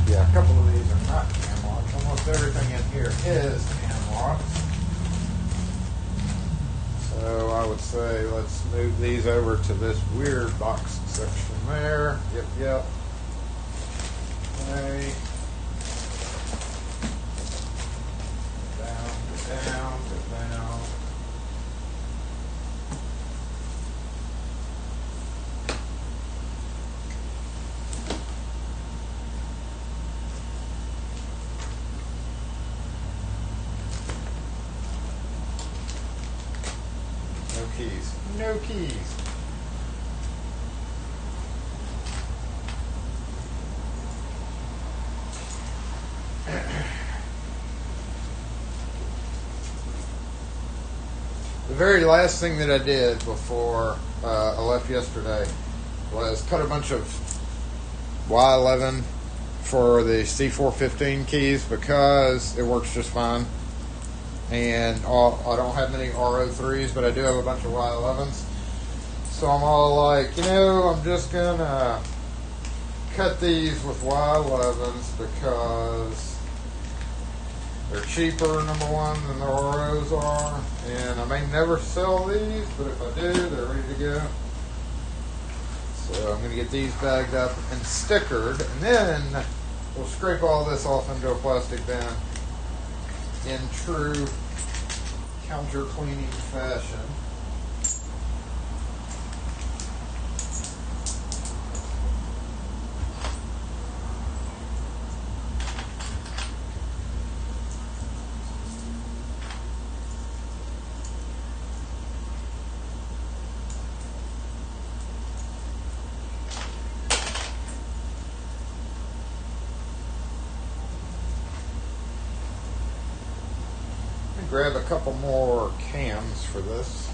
yeah, a couple of these are not cam locked. Almost everything in here is cam locked. So I would say let's move these over to this weird box section there. Yep. Okay. Down. No keys. The very last thing that I did before I left yesterday was cut a bunch of Y11 for the C415 keys because it works just fine. And I don't have many RO3s, but I do have a bunch of Y11s. So I'm all like, I'm just going to cut these with Y11s because they're cheaper, number one, than the ROs are. And I may never sell these, but if I do, they're ready to go. So I'm going to get these bagged up and stickered, and then we'll scrape all this off into a plastic bin in true counter cleaning fashion. grab a couple more cams for this.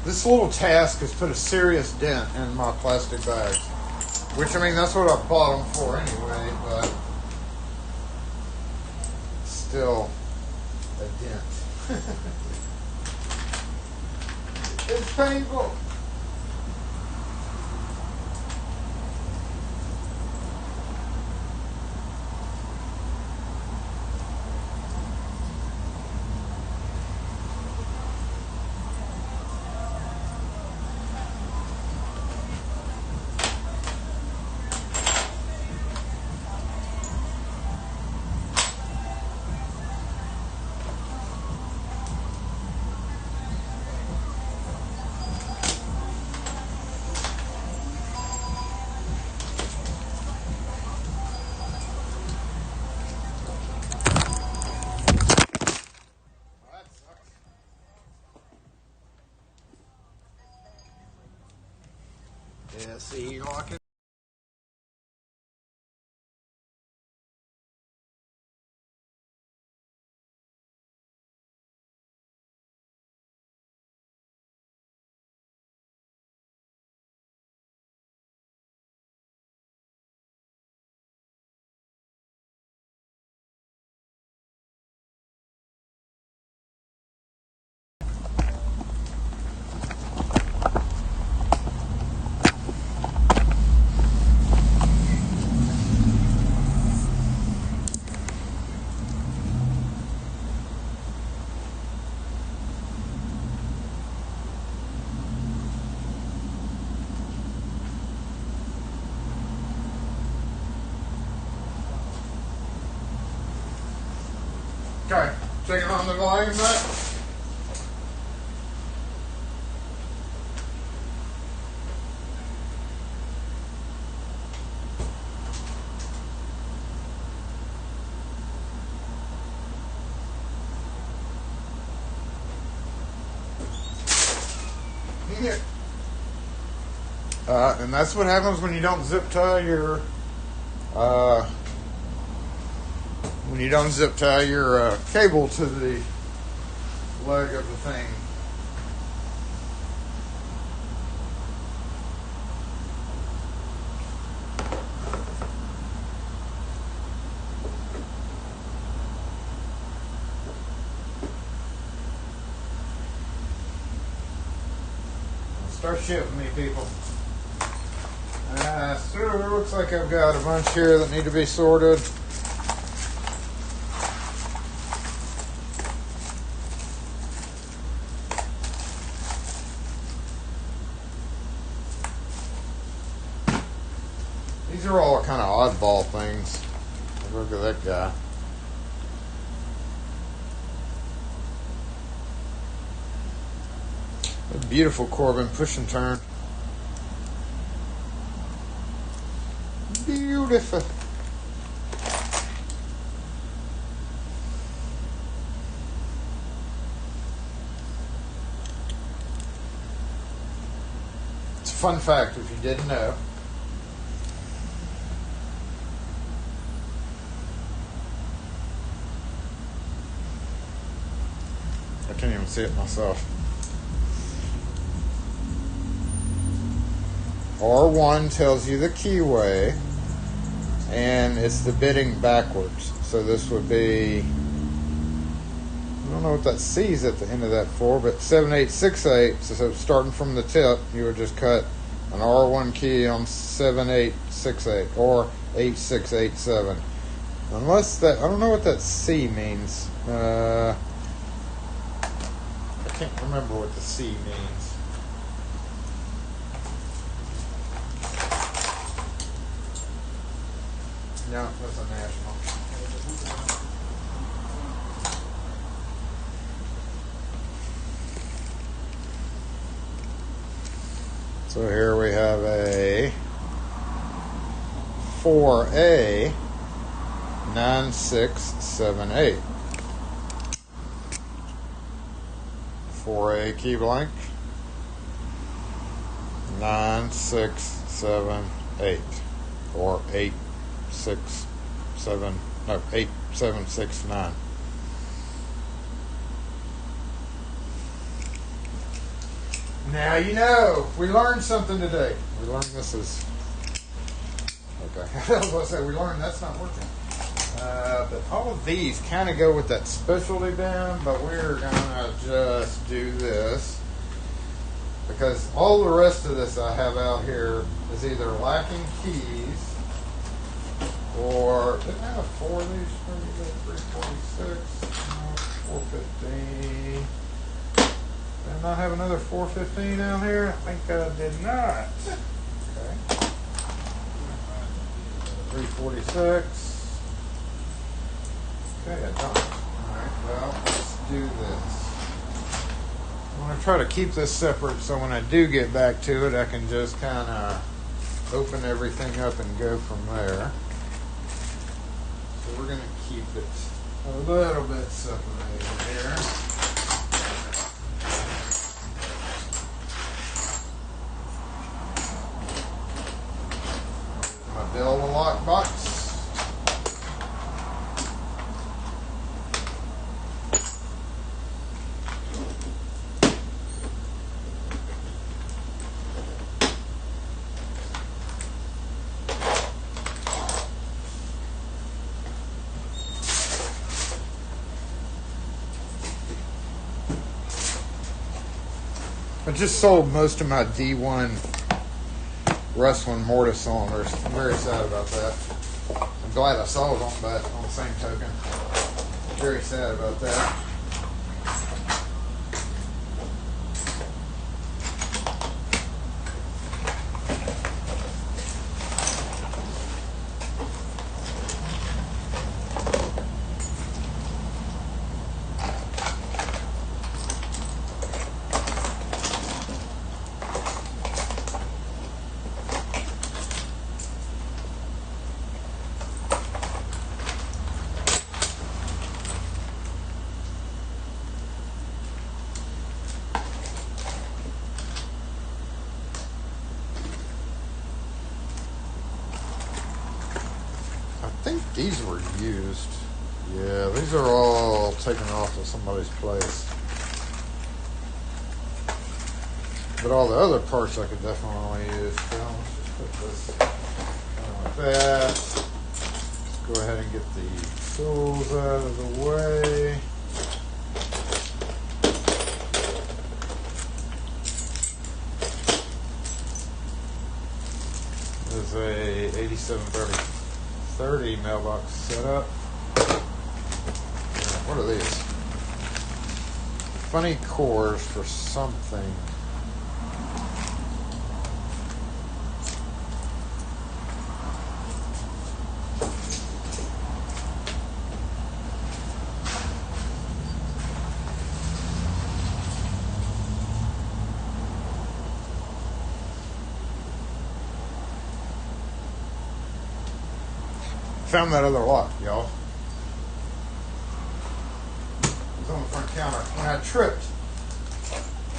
This little task has put a serious dent in my plastic bags. Which, I mean, that's what I bought them for anyway, but still a dent. It's painful. Yeah, see, you're locking. Okay, checking on the volume back. And that's what happens when you don't zip tie your cable to the leg of the thing. Start shipping me, people. So it looks like I've got a bunch here that need to be sorted. These are all kind of oddball things. Look at that guy. A beautiful Corbin push and turn. Beautiful. It's a fun fact if you didn't know. I can't even see it myself. R1 tells you the keyway, and it's the bitting backwards. So this would be, I don't know what that C is at the end of that for, but 7868. So starting from the tip, you would just cut an R1 key on 7868 or 8687. Unless that, I don't know what that C means. I can't remember what the C means. No, that's a national. So here we have a 4A 9678. 4A key blank 9678 or 8769. Now you know we learned something today. We learned this is okay. I was going to say we learned that's not working. But all of these kind of go with that specialty bin, but we're gonna just do this because all the rest of this I have out here is either lacking keys or didn't I have 4 of these? 346, 415. Did I not have another 415 out here? I think I did not. Okay. 346. Okay, I don't. Alright, well, let's do this. I'm going to try to keep this separate so when I do get back to it, I can just kind of open everything up and go from there. So we're going to keep it a little bit separated here. My Baldwin lock box. I just sold most of my D1 wrestling mortise cylinders. I'm very sad about that. I'm glad I sold them, but on the same token, very sad about that. I think these were used. Yeah, these are all taken off of somebody's place. But all the other parts I could definitely use. So let's just put this like that. Let's go ahead and get the tools out of the way. There's a 8730 mailbox setup. What are these? Funny cores for something. Found that other lock, y'all. It was on the front counter. When I tripped,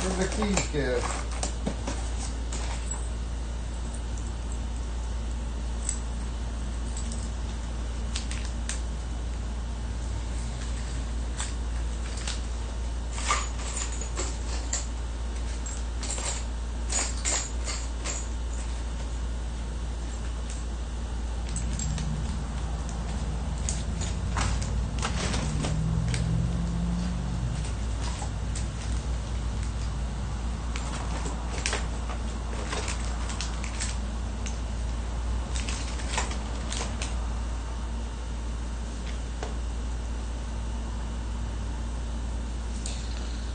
where'd the keys go?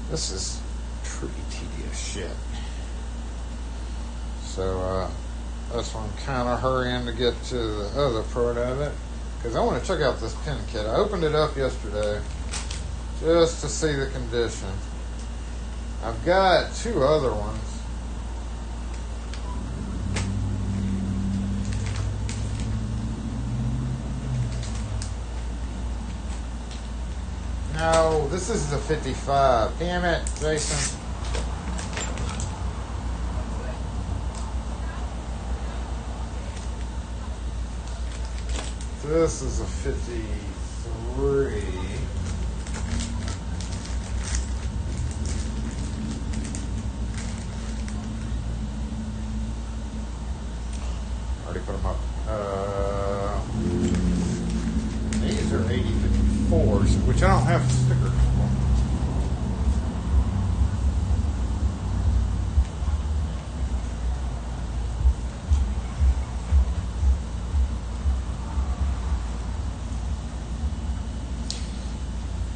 This is pretty tedious shit. So, that's why I'm kind of hurrying to get to the other part of it. Because I want to check out this pin kit. I opened it up yesterday just to see the condition. I've got 2 other ones. No, this is the 55. Damn it, Jason. This is a 53. Already put them up. These are 8054s, which I don't have stickers for.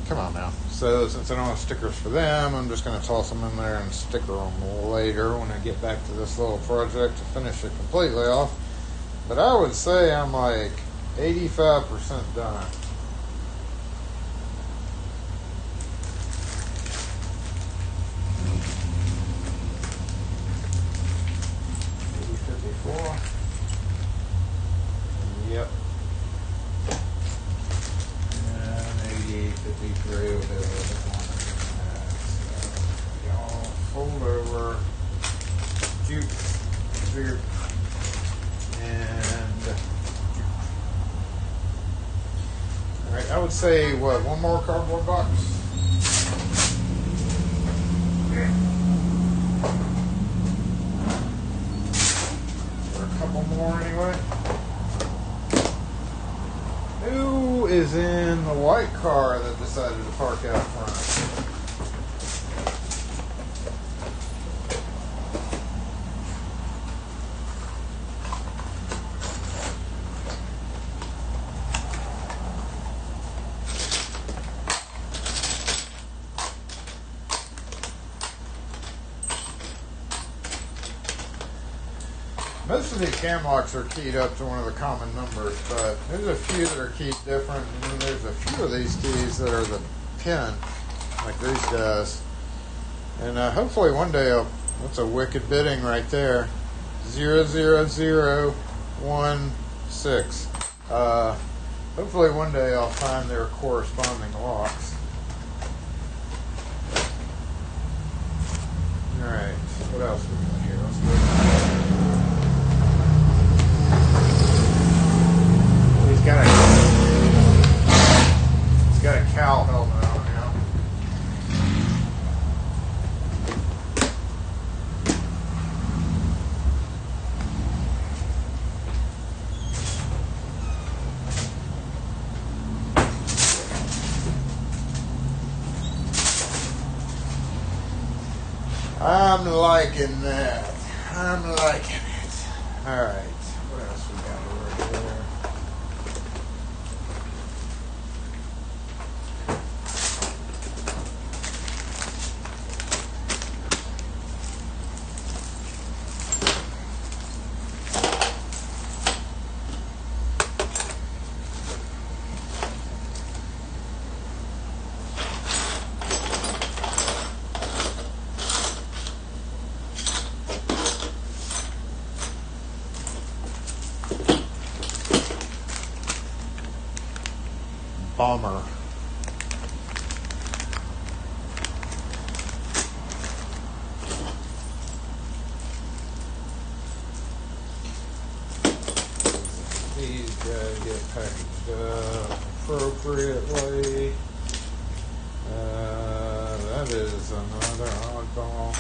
Come on now. So since I don't have stickers for them, I'm just going to toss them in there and sticker them later when I get back to this little project to finish it completely off. But I would say I'm like 85% done. Yep. And 88, 53, whatever the one. So y'all fold over, juke, beer, and alright, I would say what, one more cardboard box? Or a couple more anyway. Who is in the white car that decided to park out front? Most of these cam locks are keyed up to one of the common numbers, but there's a few that are keyed different, and then there's a few of these keys that are the pin, like these guys. And hopefully one day that's a wicked bidding right there, 00016. Hopefully one day I'll find their corresponding locks. All right, what else we got here? Let's go. He's got a cow helmet on now. I'm liking that. I'm liking it. All right. What else we got over here? Bomber. These guys get packaged up appropriately. That is another oddball.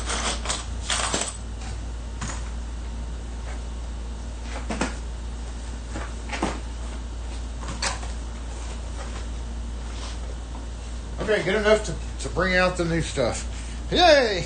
Okay, good enough to bring out the new stuff. Yay!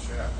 Chat.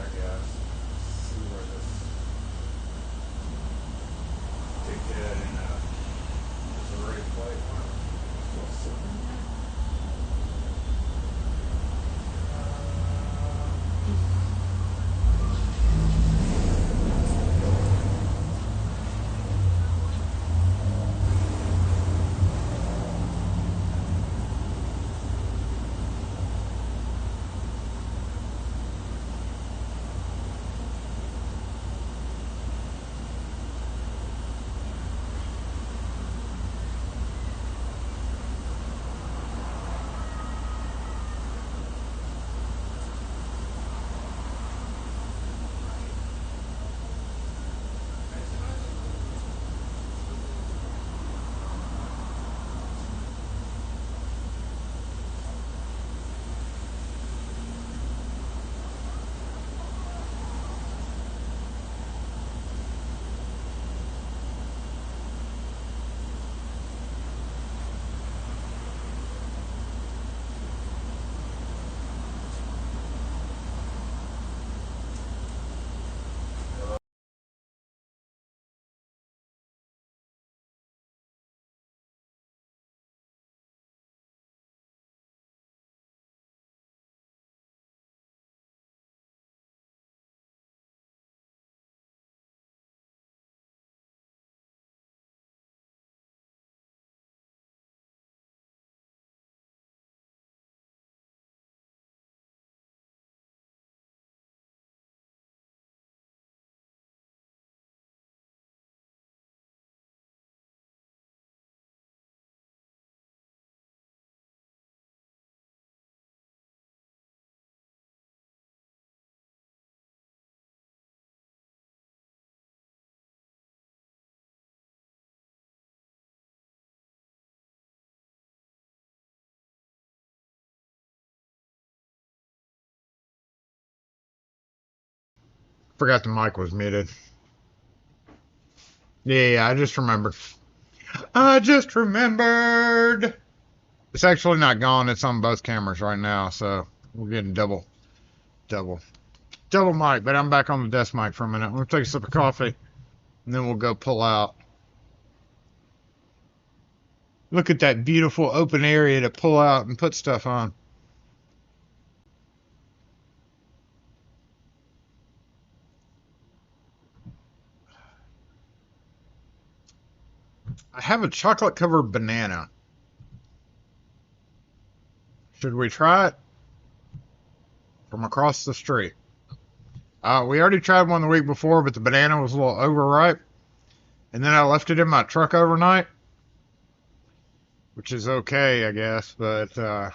Forgot the mic was muted. Yeah, I just remembered. I just remembered. It's actually not gone. It's on both cameras right now, so we're getting double mic. But I'm back on the desk mic for a minute. I'm gonna take a sip of coffee, and then we'll go pull out. Look at that beautiful open area to pull out and put stuff on. I have a chocolate-covered banana. Should we try it? From across the street. We already tried one the week before, but the banana was a little overripe. And then I left it in my truck overnight. Which is okay, I guess, but I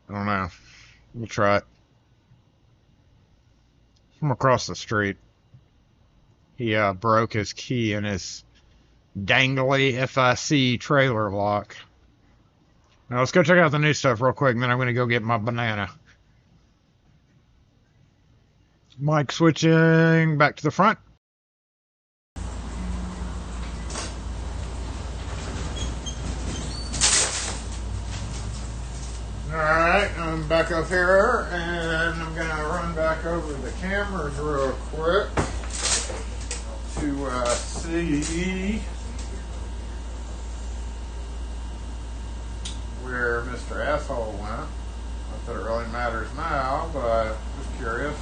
don't know. We'll try it. From across the street. He broke his key in his dangly FIC trailer lock. Now let's go check out the new stuff real quick, and then I'm going to go get my banana. Mic switching back to the front. Alright, I'm back up here, and I'm going to run back over the cameras real quick to see where Mr. Asshole went. Not that it really matters now, but just curious.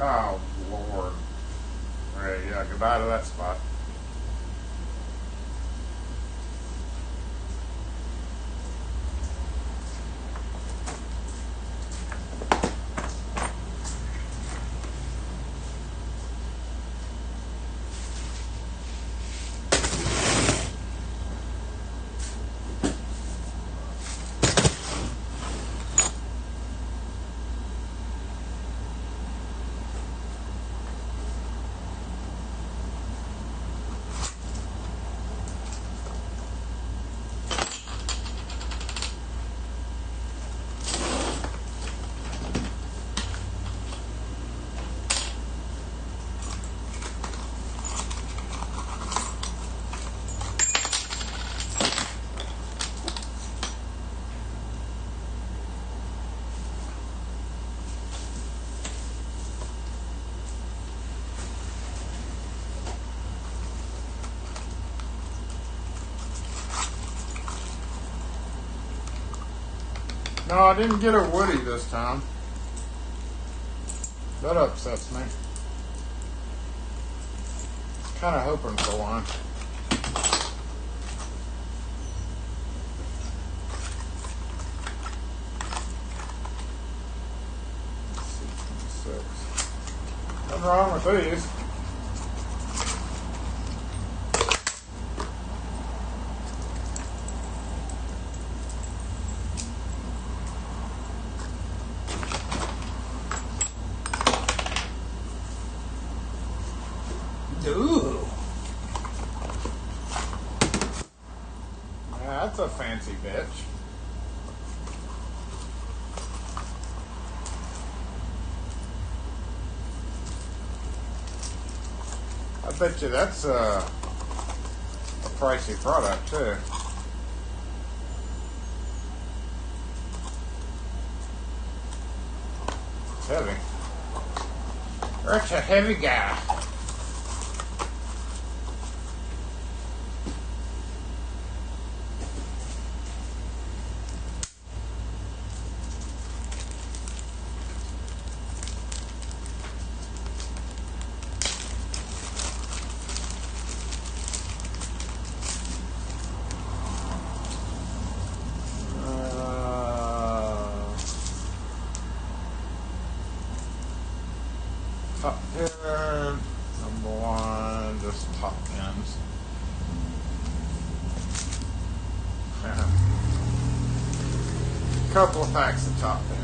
Oh, Lord. Alright, yeah, goodbye to that spot. No, I didn't get a Woody this time. That upsets me. I was kind of hoping for one. Nothing wrong with these. Ooh. Yeah, that's a fancy bitch. I bet you that's a pricey product too. heavy. That's a heavy guy. Top pin, number one, just top pins. Couple of packs of top pins.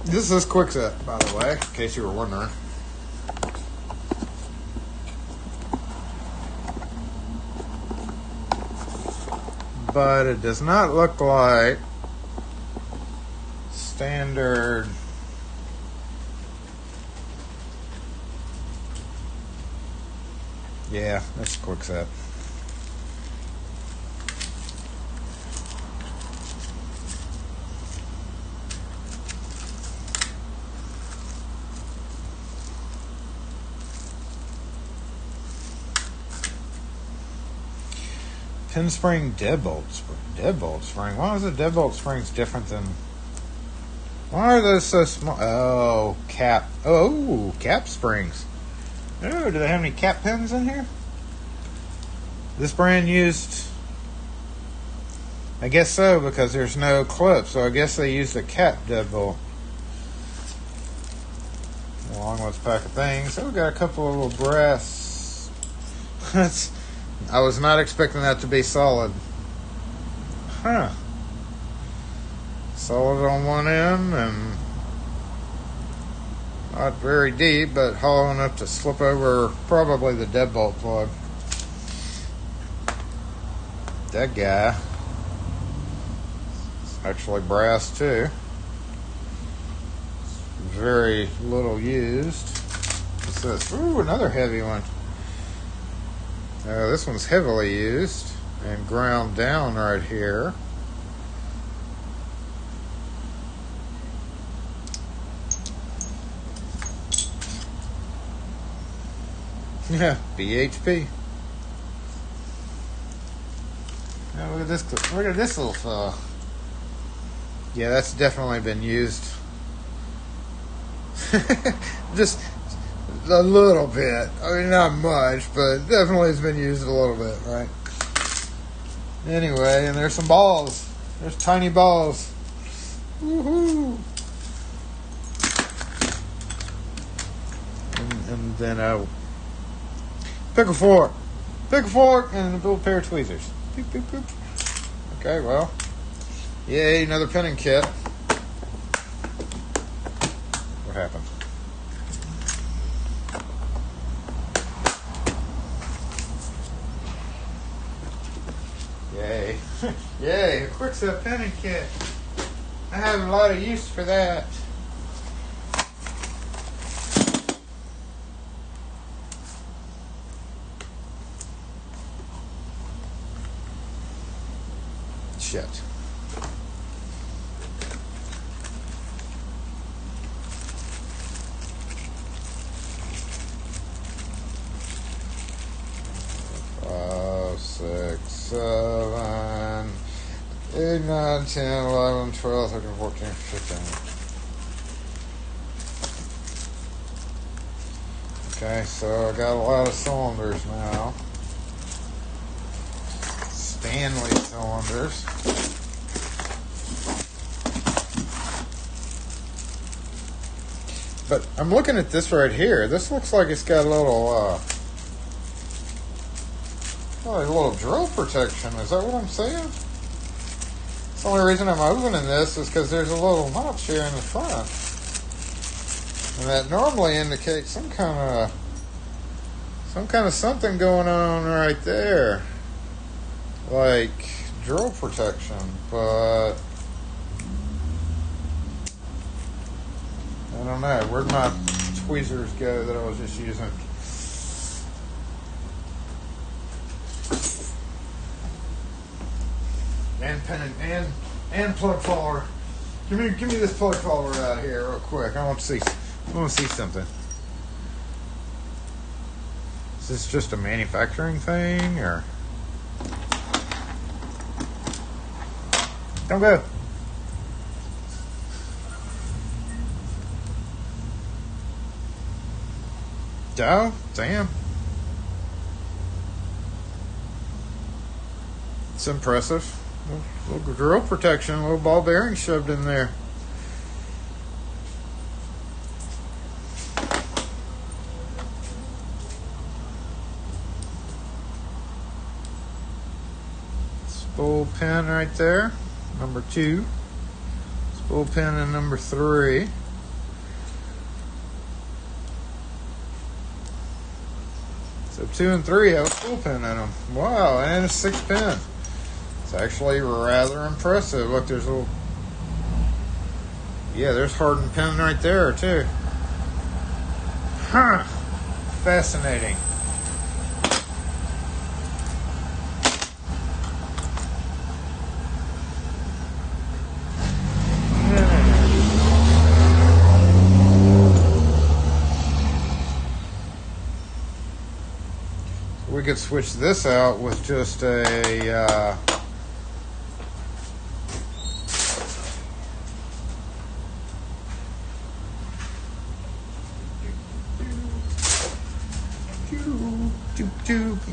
This is Quickset, by the way, in case you were wondering. But it does not look like standard yeah, that's Quickset. Pin spring, deadbolt spring. Why is the deadbolt springs different than? Why are those so small? Oh, cap. Oh, cap springs. Oh, do they have any cap pins in here? This brand used. I guess so, because there's no clip, so I guess they used a cap deadbolt along with a pack of things. So we got a couple of little brass. I was not expecting that to be solid. Huh. Solid on one end and not very deep, but hollow enough to slip over probably the deadbolt plug. That guy. Actually brass too. Very little used. What's this? Ooh, another heavy one. This one's heavily used and ground down right here. Yeah, BHP. Now look at this. Look at this little fella. Yeah, that's definitely been used. Just a little bit. I mean, not much, but definitely has been used a little bit, right? Anyway, and there's some balls. There's tiny balls. Woohoo! And then pick a fork, and a little pair of tweezers. Boop, boop, boop. Okay, well, yay, another pinning kit. What happened? Yay. Yay, a Quickset pinning kit. I have a lot of use for that. Shit. Five, 6, 7, 8, 9, 10, 11, 12, 13, 14, 15. Okay, so I got a lot of cylinders now. Stanley cylinders. But I'm looking at this right here. This looks like it's got a little, like a little drill protection. Is that what I'm saying? The only reason I'm opening this is because there's a little notch here in the front. And that normally indicates some kind of something going on right there. Like drill protection, but I don't know. Where'd my tweezers go that I was just using? And pen and plug follower. Give me this plug follower out here real quick. I want to see something. Is this just a manufacturing thing, or? Don't go. Oh, damn. It's impressive. Little drill protection, little ball bearing shoved in there. Spool pin right there, number 2. Spool pin in number 3. So 2 and 3 have a spool pin in them. Wow, and a 6 pin. It's actually rather impressive. Look, there's a little... Yeah, there's hardened pin right there, too. Huh. Fascinating. We could switch this out with just a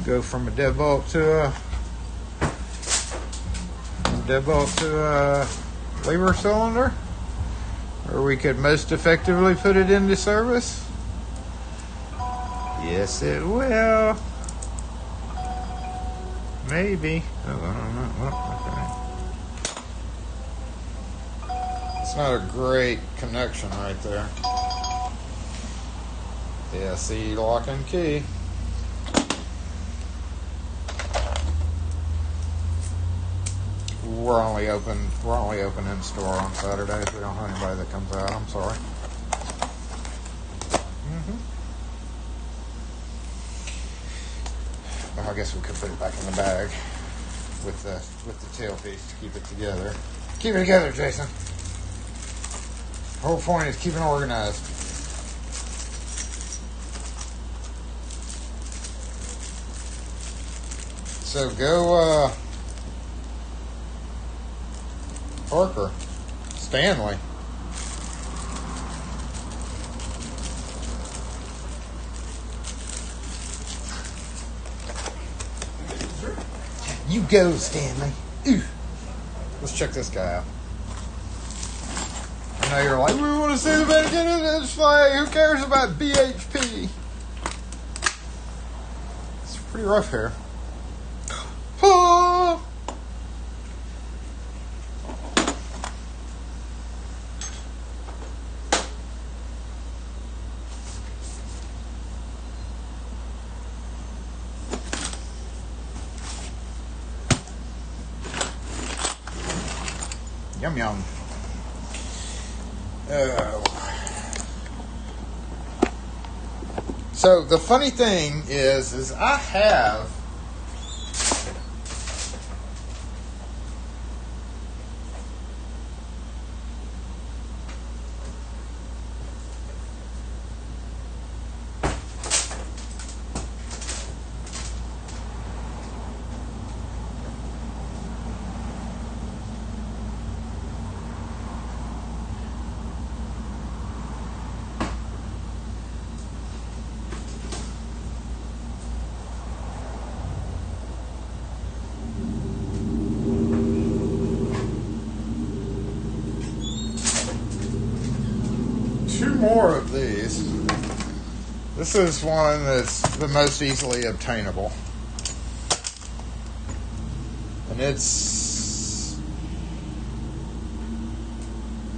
go from a deadbolt to a lever cylinder, or we could most effectively put it into service. Yes, it will. Maybe. Oh, I don't know. Well, okay. It's not a great connection right there. Yeah, see, lock and key. We're only open in store on Saturdays. We don't have anybody that comes out. I'm sorry. I guess we could put it back in the bag with the tailpiece to keep it together. Keep it together, Jason. The whole point is keeping organized. So go, Parker, Stanley. You go, Stanley. Ooh. Let's check this guy out. I know you're like, we want to see the bacon in this flag. Who cares about BHP? It's pretty rough here. Oh! Yum yum. So the funny thing is I have more of these. This is one that's the most easily obtainable. And it's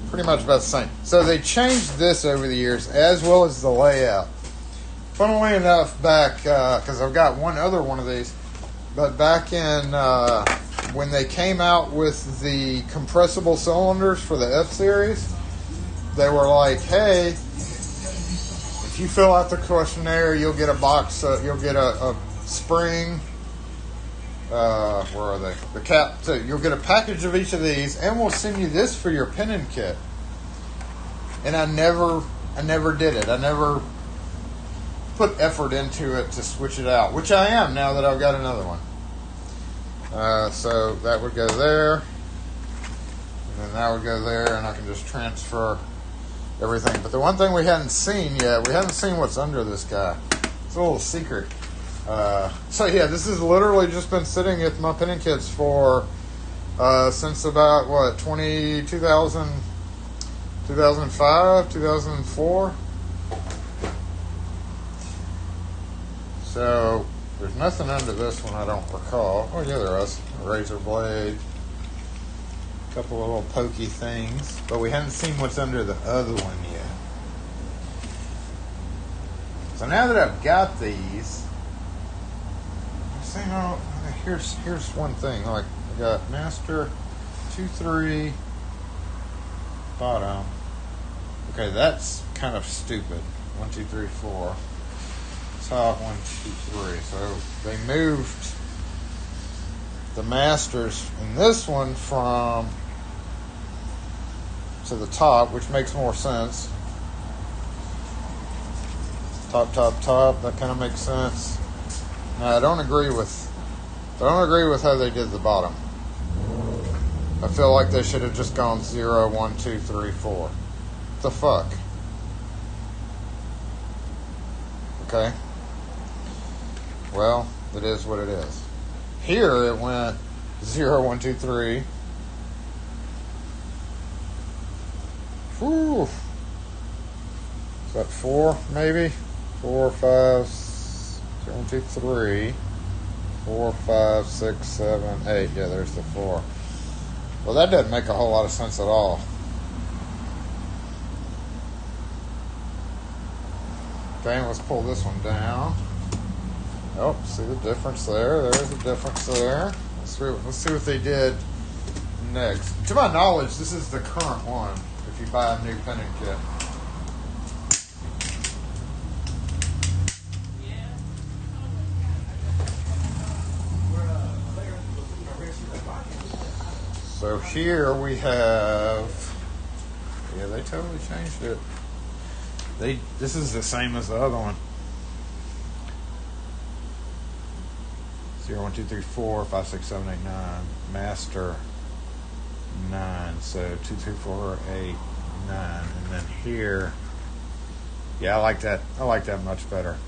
pretty much about the same. So they changed this over the years as well as the layout. Funnily enough, back, because I've got one other one of these, but back in when they came out with the compressible cylinders for the F series, they were like, hey, if you fill out the questionnaire, you'll get a box, you'll get a spring, where are they? The cap, so you'll get a package of each of these, and we'll send you this for your pinning kit. And I never did it. I never put effort into it to switch it out, which I am now that I've got another one. So that would go there, and then that would go there, and I can just transfer everything. But the one thing we hadn't seen yet, we haven't seen what's under this guy. It's a little secret. So yeah, this has literally just been sitting at my pinning kits for since about what 2000. 2005, 2004. So there's nothing under this one I don't recall. Oh yeah, there is a razor blade, a couple of little pokey things, but we haven't seen what's under the other one yet. So now that I've got these, I'm saying, oh, here's one thing. Like I got master 2-3 bottom. Okay, that's kind of stupid. 1, 2, 3, 4. Top 1, 2, 3. So they moved the masters in this one from to the top, which makes more sense. Top. That kind of makes sense. Now I don't agree with how they did the bottom. I feel like they should have just gone 0, 1, 2, 3, 4. What the fuck? Okay. Well, it is what it is. Here it went 0, 1, 2, 3. Whew. Is that 4, maybe? 4, 5, 0, 1, 2, 3. 4, 5, 6, 7, 8. Yeah, there's the 4. Well, that doesn't make a whole lot of sense at all. Okay, let's pull this one down. Oh, see the difference there? There's the difference there. Let's see what they did next. To my knowledge, this is the current one if you buy a new pinning kit. So here we have, yeah, they totally changed it. This is the same as the other one. 0, 1, 2, 3, 4, 5, 6, 7, 8, 9. Master 9. So 2, 3, 4, 8, 9. And then here, yeah, I like that. I like that much better.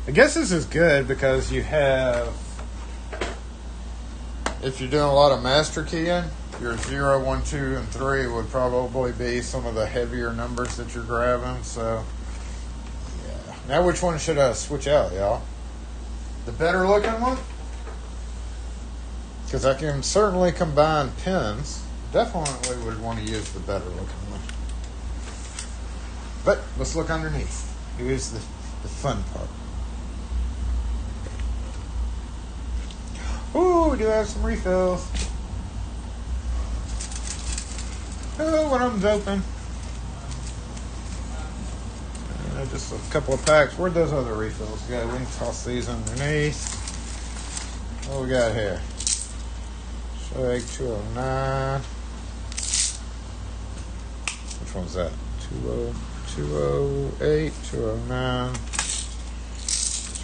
I guess this is good because you have, if you're doing a lot of master keying, your 0, 1, 2, and 3 would probably be some of the heavier numbers that you're grabbing. So, yeah. Now, which one should I switch out, y'all? The better looking one? Because I can certainly combine pins. Definitely would want to use the better looking one. But let's look underneath. Here's the fun part. Ooh, we do have some refills. Oh, one of them's open. Just a couple of packs. Where'd those other refills go? We can toss these underneath. What we got here? Shake 209. Which one's that? 208, 209,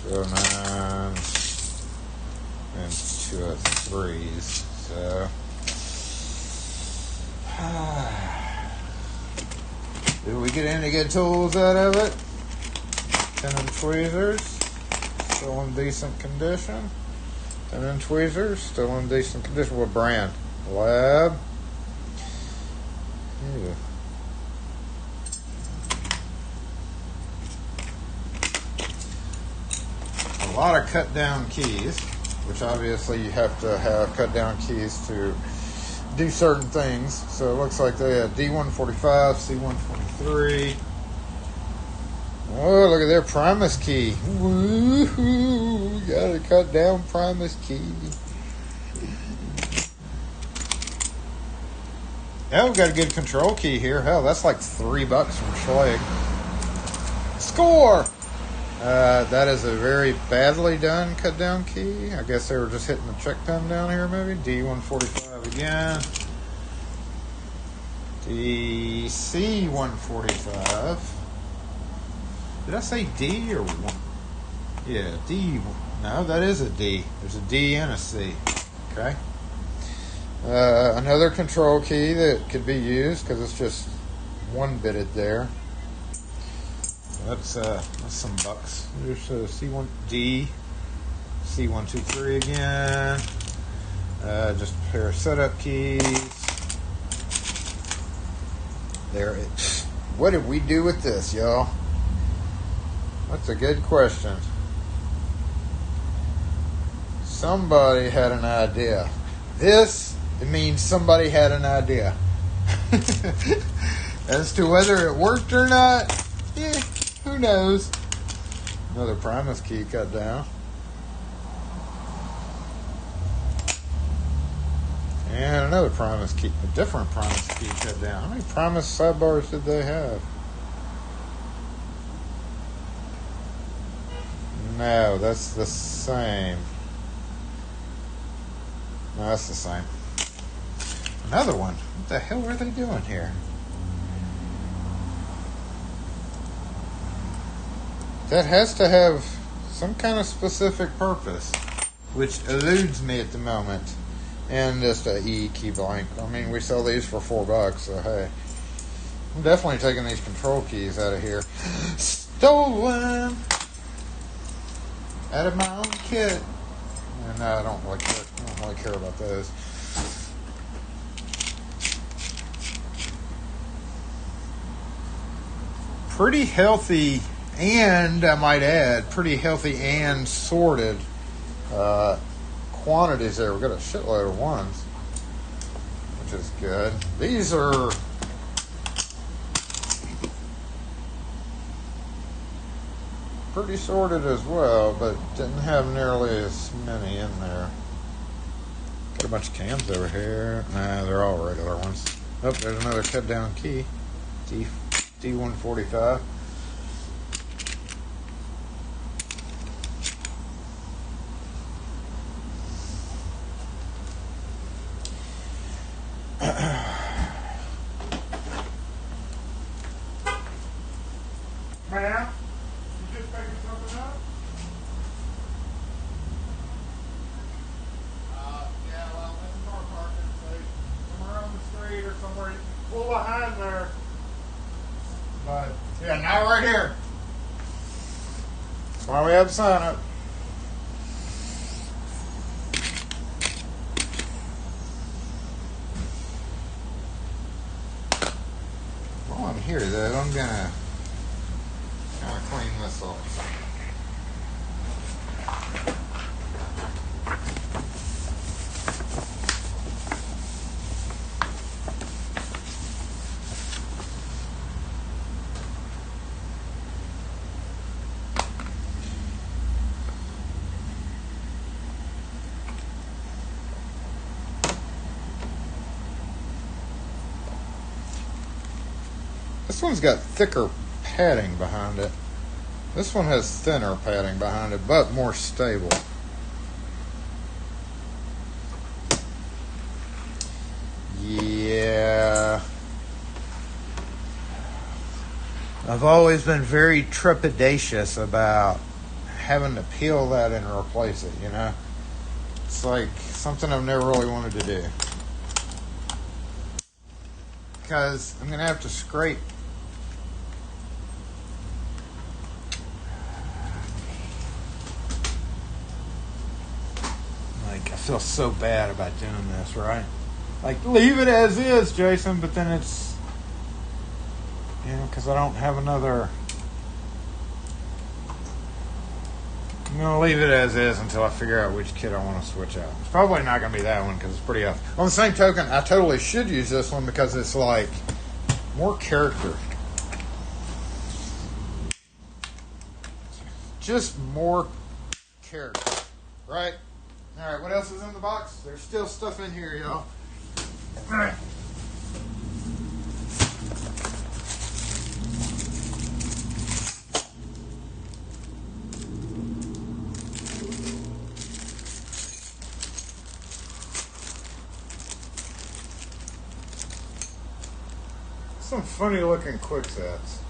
209, and 203s. So. Did we get any good tools out of it? Pin and tweezers, still in decent condition. Pin and tweezers, still in decent condition. What brand? Lab. Yeah. A lot of cut down keys, which obviously you have to have cut down keys to do certain things. So it looks like they have D145, C123. Oh, look at their Primus key. Woohoo! Got a cut down Primus key. Yeah, we've got a good control key here. Hell, that's like $3 from Schleg. Score! That is a very badly done cut down key. I guess they were just hitting the check pin down here, maybe. D145 again. DC145. Did I say D or 1? Yeah, D. No, that is a D. There's a D and a C. Okay. Another control key that could be used because it's just one bitted there. That's some bucks. There's a C1D, C123 again. Just a pair of setup keys. There it. What did we do with this, y'all? That's a good question. Somebody had an idea. It means somebody had an idea. As to whether it worked or not, who knows? Another Primus key cut down. And another Primus key, a different Primus key cut down. How many Primus sidebars did they have? No, that's the same. No, that's the same. Another one. What the hell are they doing here? That has to have some kind of specific purpose, which eludes me at the moment. And just a E key blank. I mean, we sell these for $4, so hey. I'm definitely taking these control keys out of here. Stolen! Out of my own kit. And I don't really care about those. Pretty healthy, and I might add, pretty healthy and sorted quantities there. We've got a shitload of ones, which is good. These are pretty sorted as well, but didn't have nearly as many in there. Got a bunch of cams over here. Nah, they're all regular ones. Oh, there's another cut down key. D145. Ma'am, you just picking something up? Yeah, well, that's a car parking place. Somewhere on the street or somewhere. Pull behind there. But, yeah, not right here. That's why we have the sign up. While I'm here, though, I'm gonna clean this off. This one's got thicker padding behind it. This one has thinner padding behind it, but more stable. Yeah. I've always been very trepidatious about having to peel that and replace it, you know? It's like something I've never really wanted to do. Because I'm going to have to scrape. Like, I feel so bad about doing this, right? Like, leave it as is, Jason, but then it's, you know, because I don't have another. I'm going to leave it as is until I figure out which kit I want to switch out. It's probably not going to be that one because it's pretty off. On the same token, I totally should use this one because it's like more character. Just more character, right? All right, what else is in the box? There's still stuff in here, y'all. All right. Some funny looking quicksets.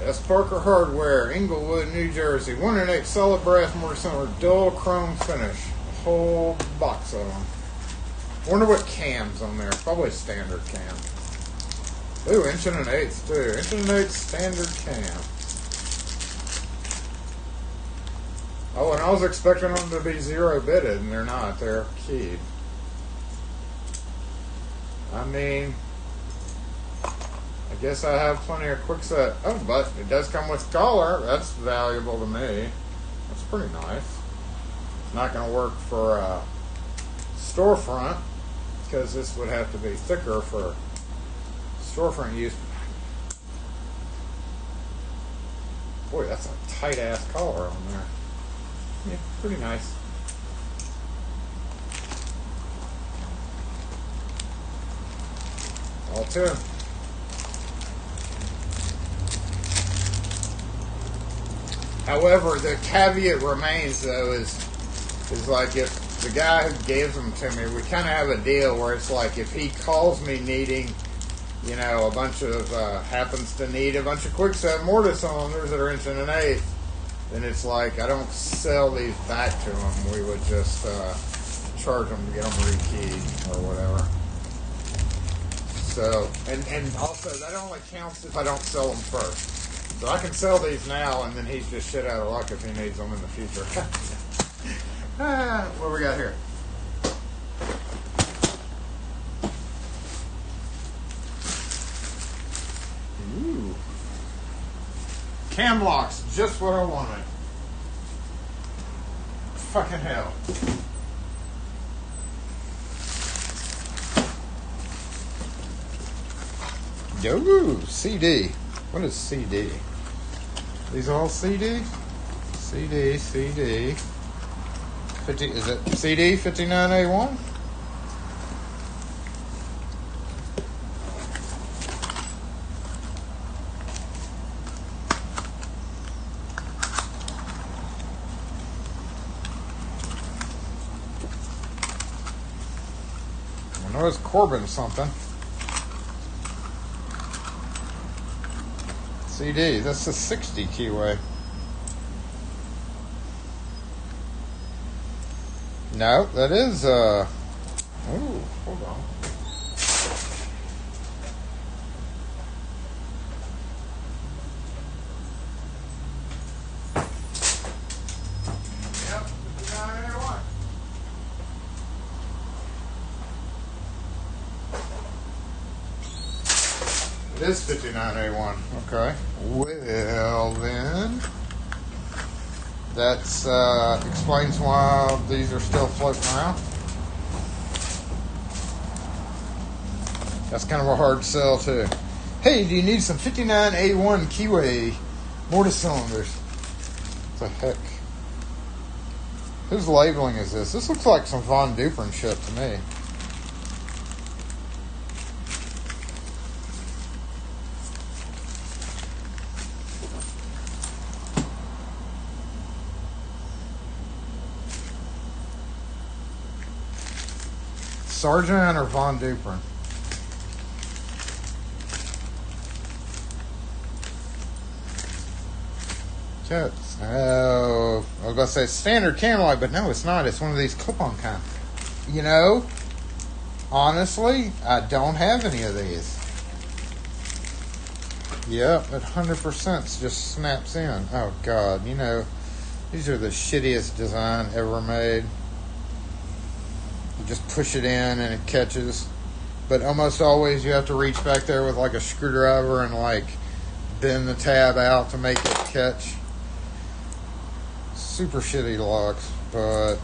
S. Parker Hardware, Inglewood, New Jersey. 1 in 8 solid brass mortar cylinder, dull chrome finish. A whole box of them. Wonder what cam's on there. Probably standard cam. Ooh, 1 1/8 too. 1 1/8 standard cam. Oh, and I was expecting them to be 0-bitted, and they're not. They're keyed. I mean, I guess I have plenty of quickset. Oh, but it does come with collar. That's valuable to me. That's pretty nice. It's not going to work for storefront, because this would have to be thicker for storefront use. Boy, that's a tight-ass collar on there. Yeah, pretty nice. All two. However, the caveat remains, though, is like if the guy who gives them to me, we kind of have a deal where it's like if he calls me needing, you know, a bunch of, happens to need a bunch of quickset mortar cylinders that are 1 1/8, then it's like I don't sell these back to him. We would just charge them to get them rekeyed or whatever. So, and also that only counts if I don't sell them first. So I can sell these now, and then he's just shit out of luck if he needs them in the future. What do we got here? Ooh. Cam locks, just what I wanted. Fucking hell. Yo, CD. What is CD? These all CD? CD. 50, is it CD 59A1? I know it's Corbin something. CD, that's the 60 keyway. No, that is, ooh, hold on. Yep, 59A1. It is 59A1, okay. Well, then, that's, explains why these are still floating around. That's kind of a hard sell, too. Hey, do you need some 59A1 keyway mortar cylinders? What the heck? Whose labeling is this? This looks like some Von Duprin shit to me. Sargent or Von Duprin? Oh, I was about to say standard candlelight, but no, it's not. It's one of these clip-on kind. You know, honestly, I don't have any of these. Yep, at 100% just snaps in. Oh, God, you know, these are the shittiest design ever made. You just push it in and it catches. But almost always you have to reach back there with like a screwdriver and like bend the tab out to make it catch. Super shitty locks, but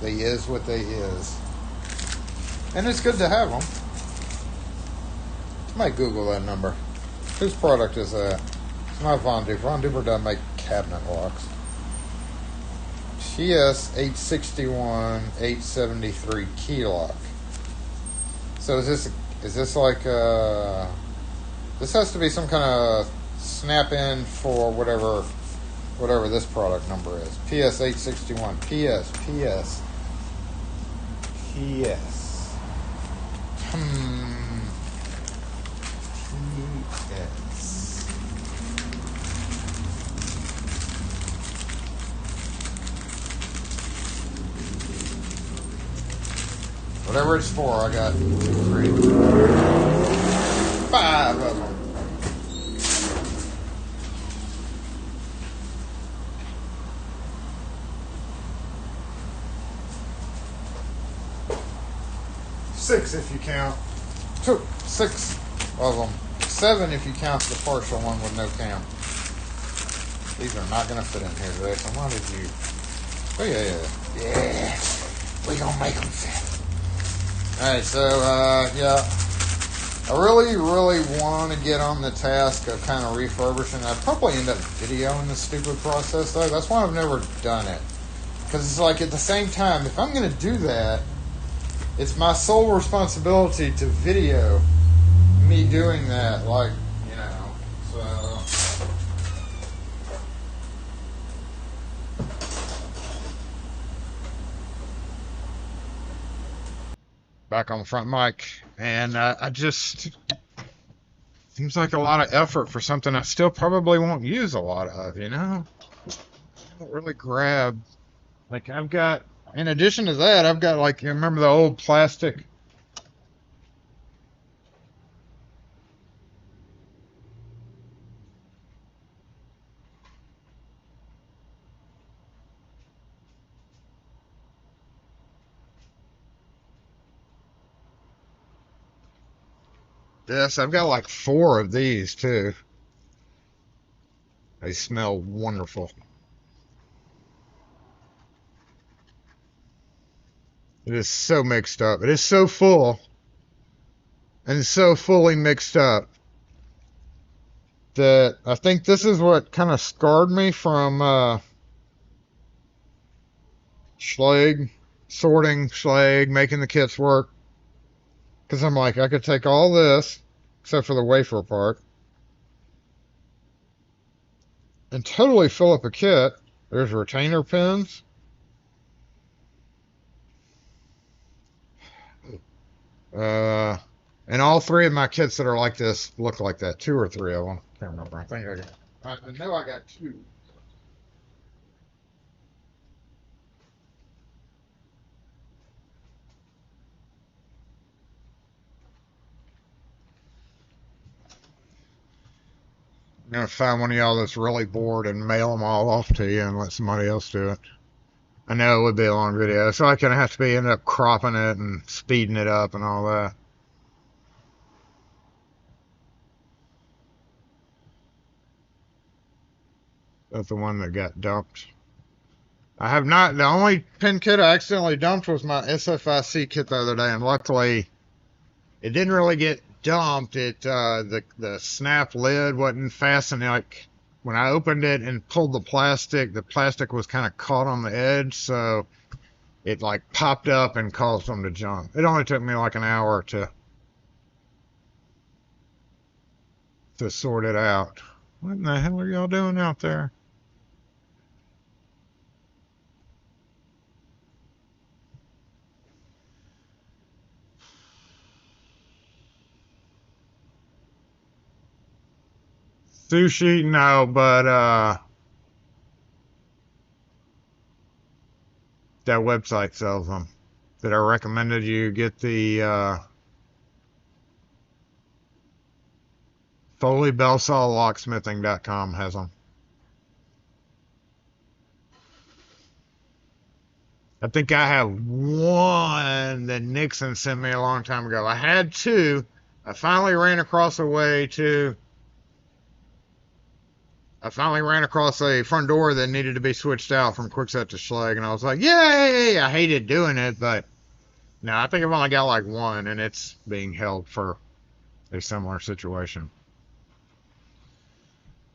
they is what they is. And it's good to have them. I might Google that number. Whose product is that? It's not Von Duprin. Von Duprin doesn't make cabinet locks. TS 861 873 key lock. So is this like this has to be some kind of snap in for whatever this product number is. PS861. PS. PS. Whatever it's for, I got 2, 3, 5 of them. Six if you count. 6 of them. 7 if you count the partial one with no cam. These are not going to fit in here today, so why did you... Oh, yeah. We gonna make them fit. Alright, so, yeah. I really want to get on the task of kind of refurbishing. I'd probably end up videoing this stupid process, though. That's why I've never done it. Because it's like, at the same time, if I'm going to do that, it's my sole responsibility to video me doing that, like, you know, so... Back on the front mic, and I just... Seems like a lot of effort for something I still probably won't use a lot of, you know? I don't really grab... Like, I've got... In addition to that, I've got, like, you remember the old plastic... Yes, I've got like 4 of these too. They smell wonderful. It is so mixed up. It is so full and so fully mixed up that I think this is what kind of scarred me from Schlage, sorting Schlage, making the kits work. Because I'm like, I could take all this, except for the wafer part, and totally fill up a kit. There's retainer pins. And all 3 of my kits that are like this look like that. 2 or 3 of them. Can't remember. I think I got... I know I got 2. I'm going to find one of y'all that's really bored and mail them all off to you and let somebody else do it. I know it would be a long video, so I kind of have to end up cropping it and speeding it up and all that. That's the one that got dumped. I have not, the only pin kit I accidentally dumped was my SFIC kit the other day, and luckily it didn't really get dumped. The snap lid wasn't fastened. Like when I opened it and pulled the plastic was kind of caught on the edge, so it like popped up and caused them to jump. It only took me like an hour to sort it out. What in the hell are y'all doing out there? Sushi, no, but that website sells them. That I recommended you get the Foley Bellsaw Locksmithing.com has them. I think I have one that Nixon sent me a long time ago. I had 2. I finally ran across a front door that needed to be switched out from Quickset to Schlage, and I was like, yay! I hated doing it, but no, I think I've only got like 1, and it's being held for a similar situation.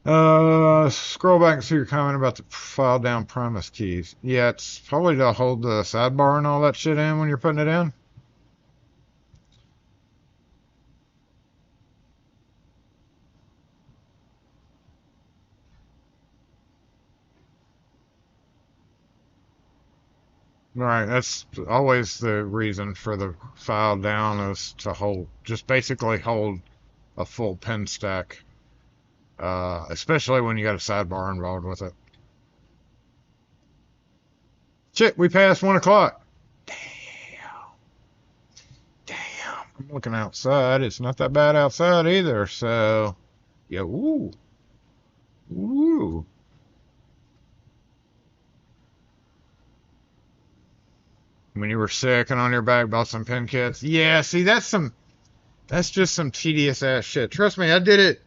Scroll back and see your comment about the file down premise keys. Yeah, it's probably to hold the sidebar and all that shit in when you're putting it in. Right, that's always the reason for the file down is to hold, just basically hold a full pen stack, especially when you got a sidebar involved with it. Shit, we passed 1 o'clock. Damn. I'm looking outside. It's not that bad outside either, so yeah, ooh. Ooh. When you were sick and on your back, bought some pen kits. Yeah, see, that's just some tedious ass shit. Trust me, I did it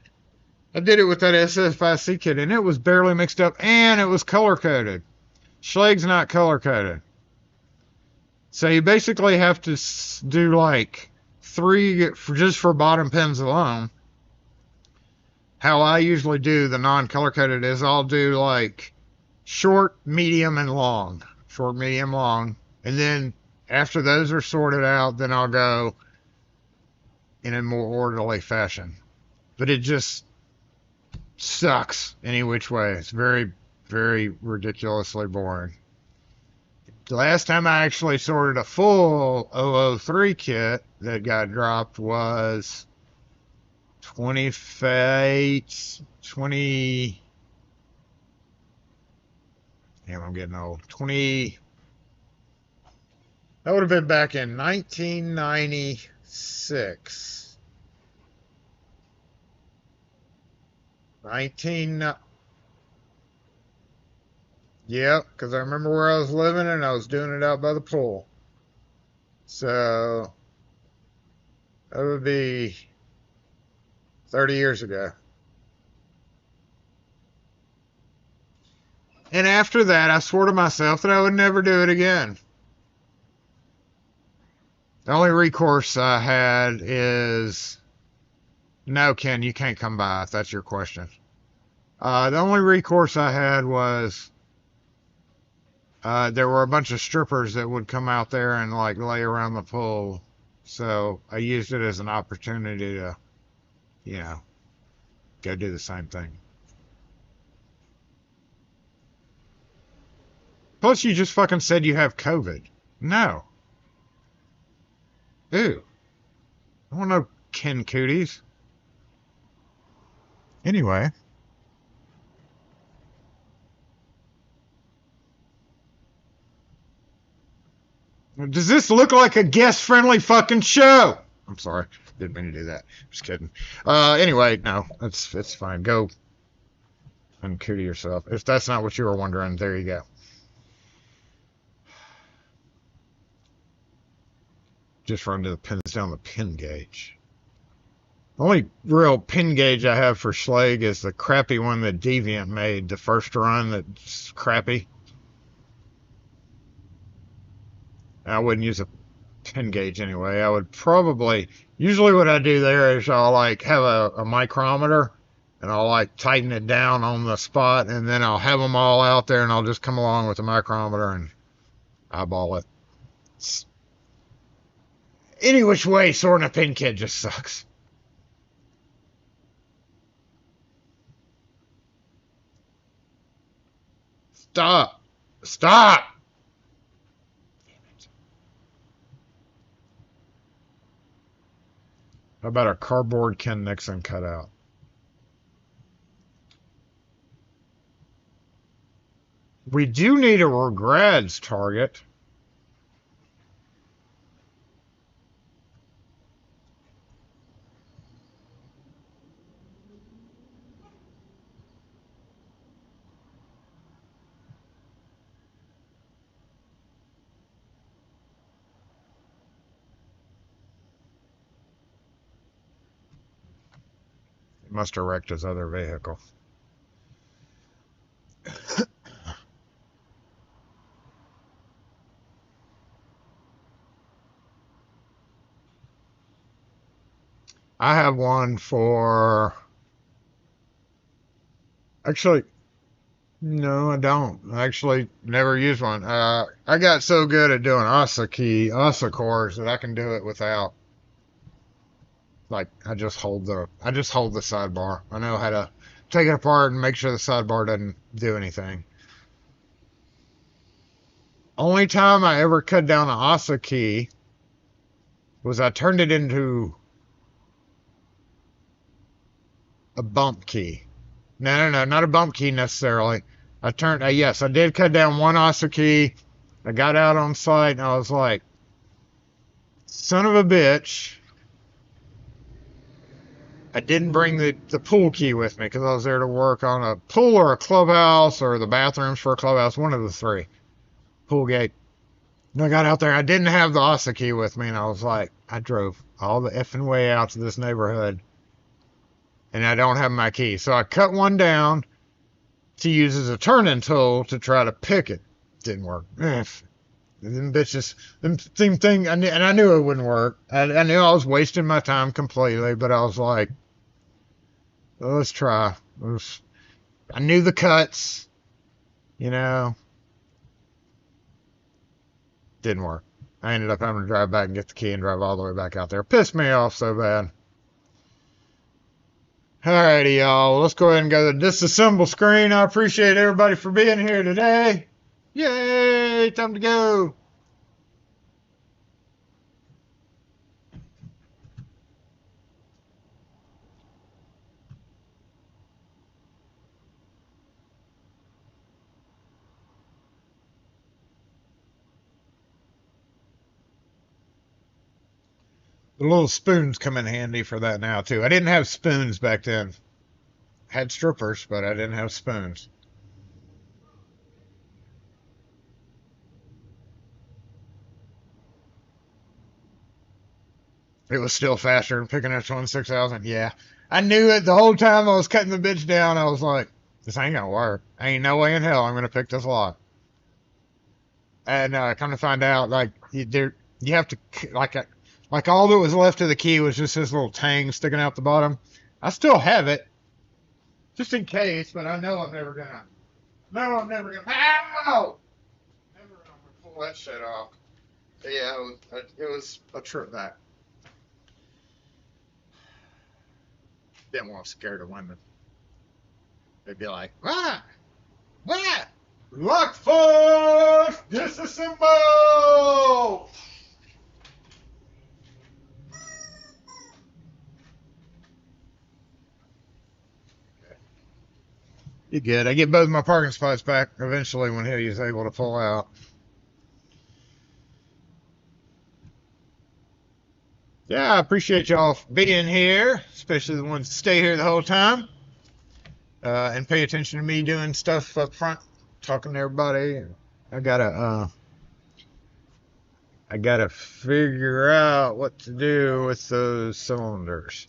with that SS5C kit, and it was barely mixed up, and it was color coded. Schlag's not color coded. So you basically have to do like 3 just for bottom pins alone. How I usually do the non-color coded is I'll do like short, medium, and long. Short, medium, long. And then after those are sorted out, then I'll go in a more orderly fashion. But it just sucks any which way. It's very, very ridiculously boring. The last time I actually sorted a full 003 kit that got dropped was 20. Damn, I'm getting old. That would have been back in 1996. Yep, because I remember where I was living and I was doing it out by the pool. So that would be 30 years ago. And after that, I swore to myself that I would never do it again. The only recourse I had is... No, Ken, you can't come by if that's your question. The only recourse I had was... there were a bunch of strippers that would come out there and like lay around the pool. So I used it as an opportunity to, you know, go do the same thing. Plus, you just fucking said you have COVID. No. Ew. I want no Ken cooties. Anyway. Does this look like a guest-friendly fucking show? I'm sorry. Didn't mean to do that. Just kidding. Anyway, no. It's fine. Go and cootie yourself. If that's not what you were wondering, there you go. Just run to the pins down the pin gauge. The only real pin gauge I have for Schlage is the crappy one that Deviant made. The first run that's crappy. I wouldn't use a pin gauge anyway. I would probably, usually what I do there is I'll like have a micrometer and I'll like tighten it down on the spot and then I'll have them all out there and I'll just come along with the micrometer and eyeball it. Any which way, sorting a pin kit just sucks. Stop. Stop. How about a cardboard Ken Nixon cutout? We do need a regrets target. He must have wrecked his other vehicle. I have one for... Actually, no, I don't. I actually never used one. I got so good at doing ASA cores that I can do it without. Like, I just hold the sidebar. I know how to take it apart and make sure the sidebar doesn't do anything. Only time I ever cut down an ASA key was I turned it into a bump key. No, not a bump key necessarily. Yes, I did cut down one ASA key. I got out on site and I was like, son of a bitch. I didn't bring the pool key with me because I was there to work on a pool or a clubhouse or the bathrooms for a clubhouse, one of the three. Pool gate. And I got out there. I didn't have the ASA key with me, and I was like, I drove all the effing way out to this neighborhood, and I don't have my key. So I cut one down to use as a turning tool to try to pick it. Didn't work. Them bitches, them same thing, and I knew it wouldn't work. I knew I was wasting my time completely, but I was like, well, let's try. I knew the cuts, you know. Didn't work. I ended up having to drive back and get the key and drive all the way back out there. Pissed me off so bad. Alrighty, y'all. Let's go ahead and go to the disassemble screen. I appreciate everybody for being here today. Yay! Time to go. The little spoons come in handy for that now, too. I didn't have spoons back then. I had strippers, but I didn't have spoons. It was still faster than picking up 26,000. Yeah. I knew it the whole time I was cutting the bitch down. I was like, this ain't gonna work. Ain't no way in hell I'm gonna pick this lock. And come to find out, like, you have to, like all that was left of the key was just this little tang sticking out the bottom. I still have it, just in case, but I know I'm never gonna. No, I'm never gonna. Ow! Never gonna pull that shit off. But yeah, it was a trip back. Didn't want to scare the women. They'd be like, ah, what? Lock force, disassemble. You good? I get both my parking spots back eventually when he's able to pull out. Yeah, I appreciate y'all being here, especially the ones that stay here the whole time and pay attention to me doing stuff up front, talking to everybody. I gotta figure out what to do with those cylinders.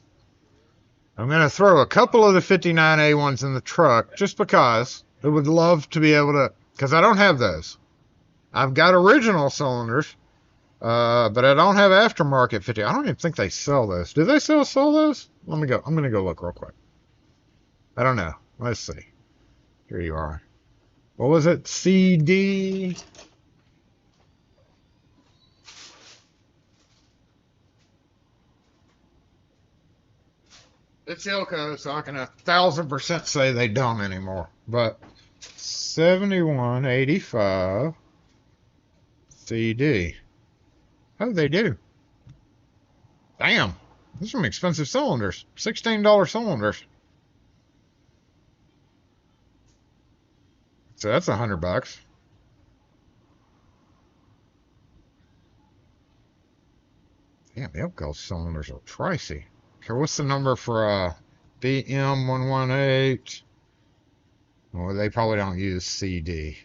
I'm gonna throw a couple of the 59A1s in the truck just because I would love to be able to, because I don't have those. I've got original cylinders. But I don't have aftermarket 50. I don't even think they sell those. Do they sell those? Let me go. I'm gonna go look real quick. I don't know. Let's see. Here you are. What was it? CD. It's Ilco, so I can 1,000% say they don't anymore. But 7185 CD. Oh, they do. Damn. Those are some expensive cylinders. $16 cylinders. So that's $100. Damn, the Ilco cylinders are pricey. Okay, what's the number for BM118? Well, they probably don't use CD.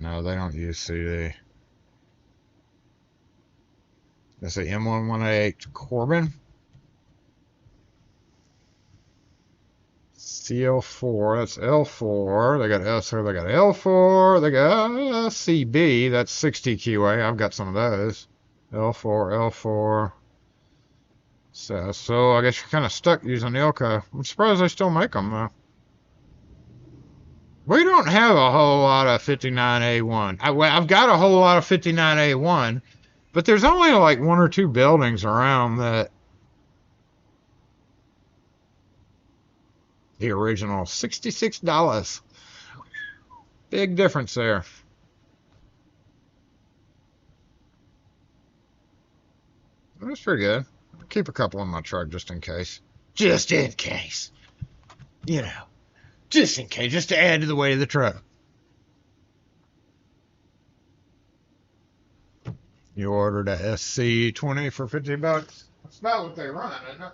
No, they don't use CD. That's a M118 Corbin. CL4, that's L4. They got S4, they got L4, they got CB, that's 60 QA. I've got some of those. L4. So I guess you're kind of stuck using the Ilco. I'm surprised they still make them, though. We don't have a whole lot of 59A1. I've got a whole lot of 59A1, but there's only like one or two buildings around that the original $66. Big difference there. That's pretty good. I'll keep a couple in my truck just in case. Just in case. You know. Just in case. Just to add to the weight of the truck. You ordered a SC20 for $50. That's about what they run, isn't it?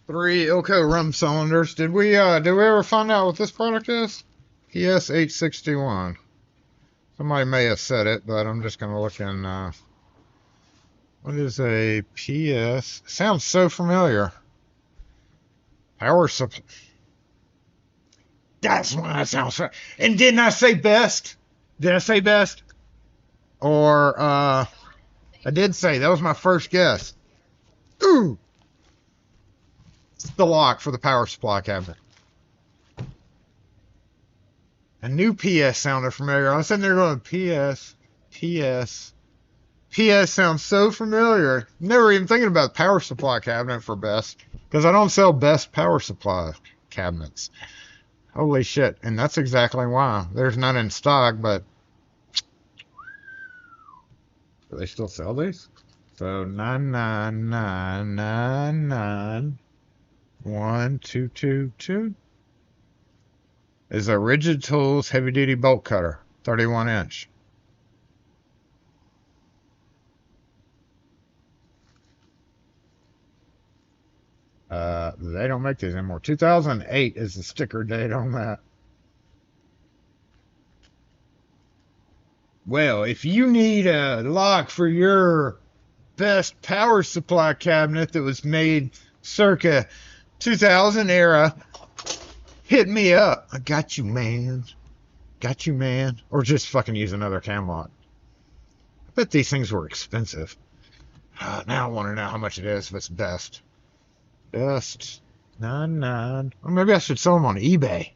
Three Ilco rum cylinders. Did we ever find out what this product is? PS861. Somebody may have said it, but I'm just gonna look in. What is a PS? Sounds so familiar. Power supply. That's why it sounds familiar. And didn't I say best? Did I say best? Or I did say that was my first guess. Ooh. It's the lock for the power supply cabinet. A new PS sounded familiar. I was sitting there going, PS sounds so familiar. Never even thinking about power supply cabinet for Best, because I don't sell Best power supply cabinets. Holy shit. And that's exactly why. There's none in stock, but do they still sell these? So 999991222 is a Rigid Tools heavy duty bolt cutter, 31 inch. They don't make these anymore. 2008 is the sticker date on that. Well, if you need a lock for your Best power supply cabinet that was made circa 2000 era, hit me up. I got you, man. Got you, man. Or just fucking use another cam lock. I bet these things were expensive. Now I want to know how much it is if it's Best. Best 99. Or maybe I should sell them on eBay.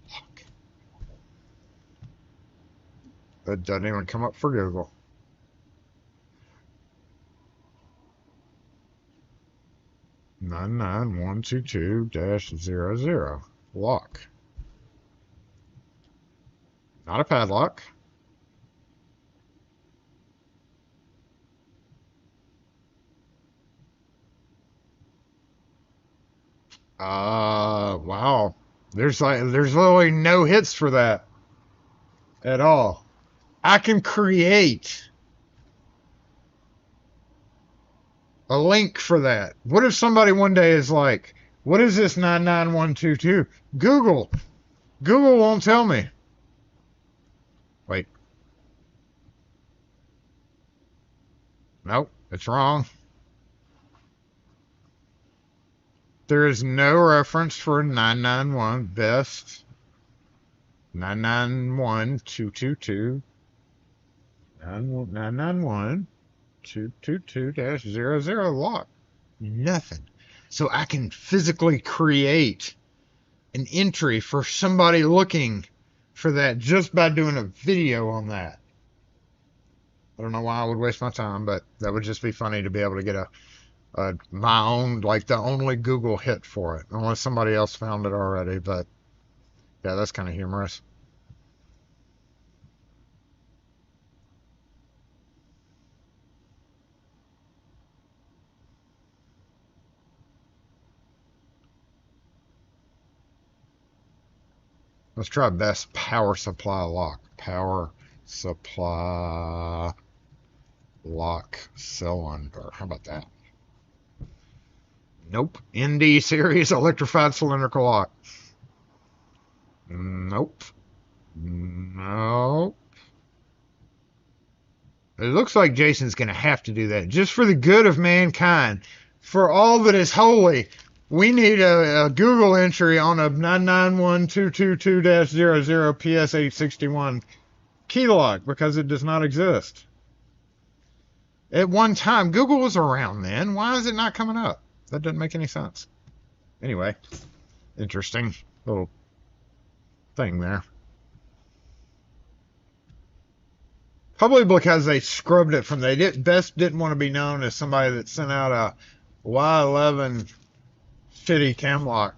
Fuck. That doesn't even come up for Google. 99122-00. Lock. Not a padlock. Wow. There's literally no hits for that at all. I can create a link for that. What if somebody one day is like, what is this 99122? Google won't tell me. Wait. Nope, it's wrong. There is no reference for 991 Best 991222 991 222-00 lock. Nothing. So I can physically create an entry for somebody looking for that just by doing a video on that. I don't know why I would waste my time, but that would just be funny to be able to get my own, like the only Google hit for it, unless somebody else found it already. But yeah, that's kind of humorous. Let's try Best power supply lock. Power supply lock cylinder. How about that? Nope. ND series electrified cylindrical lock. Nope. Nope. It looks like Jason's going to have to do that just for the good of mankind. For all that is holy, we need a Google entry on a 991222-00 PS861 key lock because it does not exist. At one time, Google was around then. Why is it not coming up? That doesn't make any sense. Anyway, interesting little thing there. Probably because they scrubbed it from, Best didn't want to be known as somebody that sent out a Y11 shitty cam lock.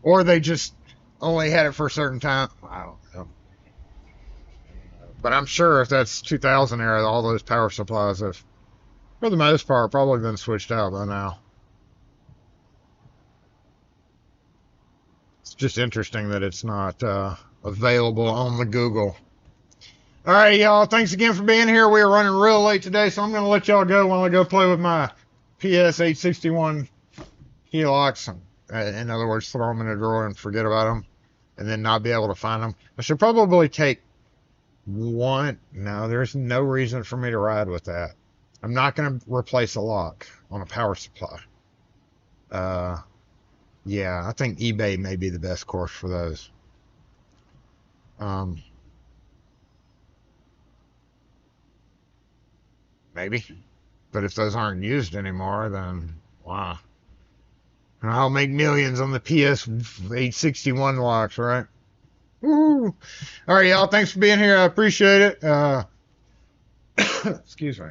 Or they just only had it for a certain time. I don't know. But I'm sure if that's 2000 era, all those power supplies have, for the most part, probably been switched out by now. It's just interesting that it's not available on the Google. All right, y'all. Thanks again for being here. We are running real late today, so I'm going to let y'all go while I go play with my PS861 Helix. In other words, throw them in a drawer and forget about them, and then not be able to find them. I should probably take one. No, there's no reason for me to ride with that. I'm not going to replace a lock on a power supply. Yeah, I think eBay may be the best course for those. Maybe. But if those aren't used anymore, then wow. And I'll make millions on the PS861 locks, right? Woo! All right, y'all. Thanks for being here. I appreciate it. Excuse me.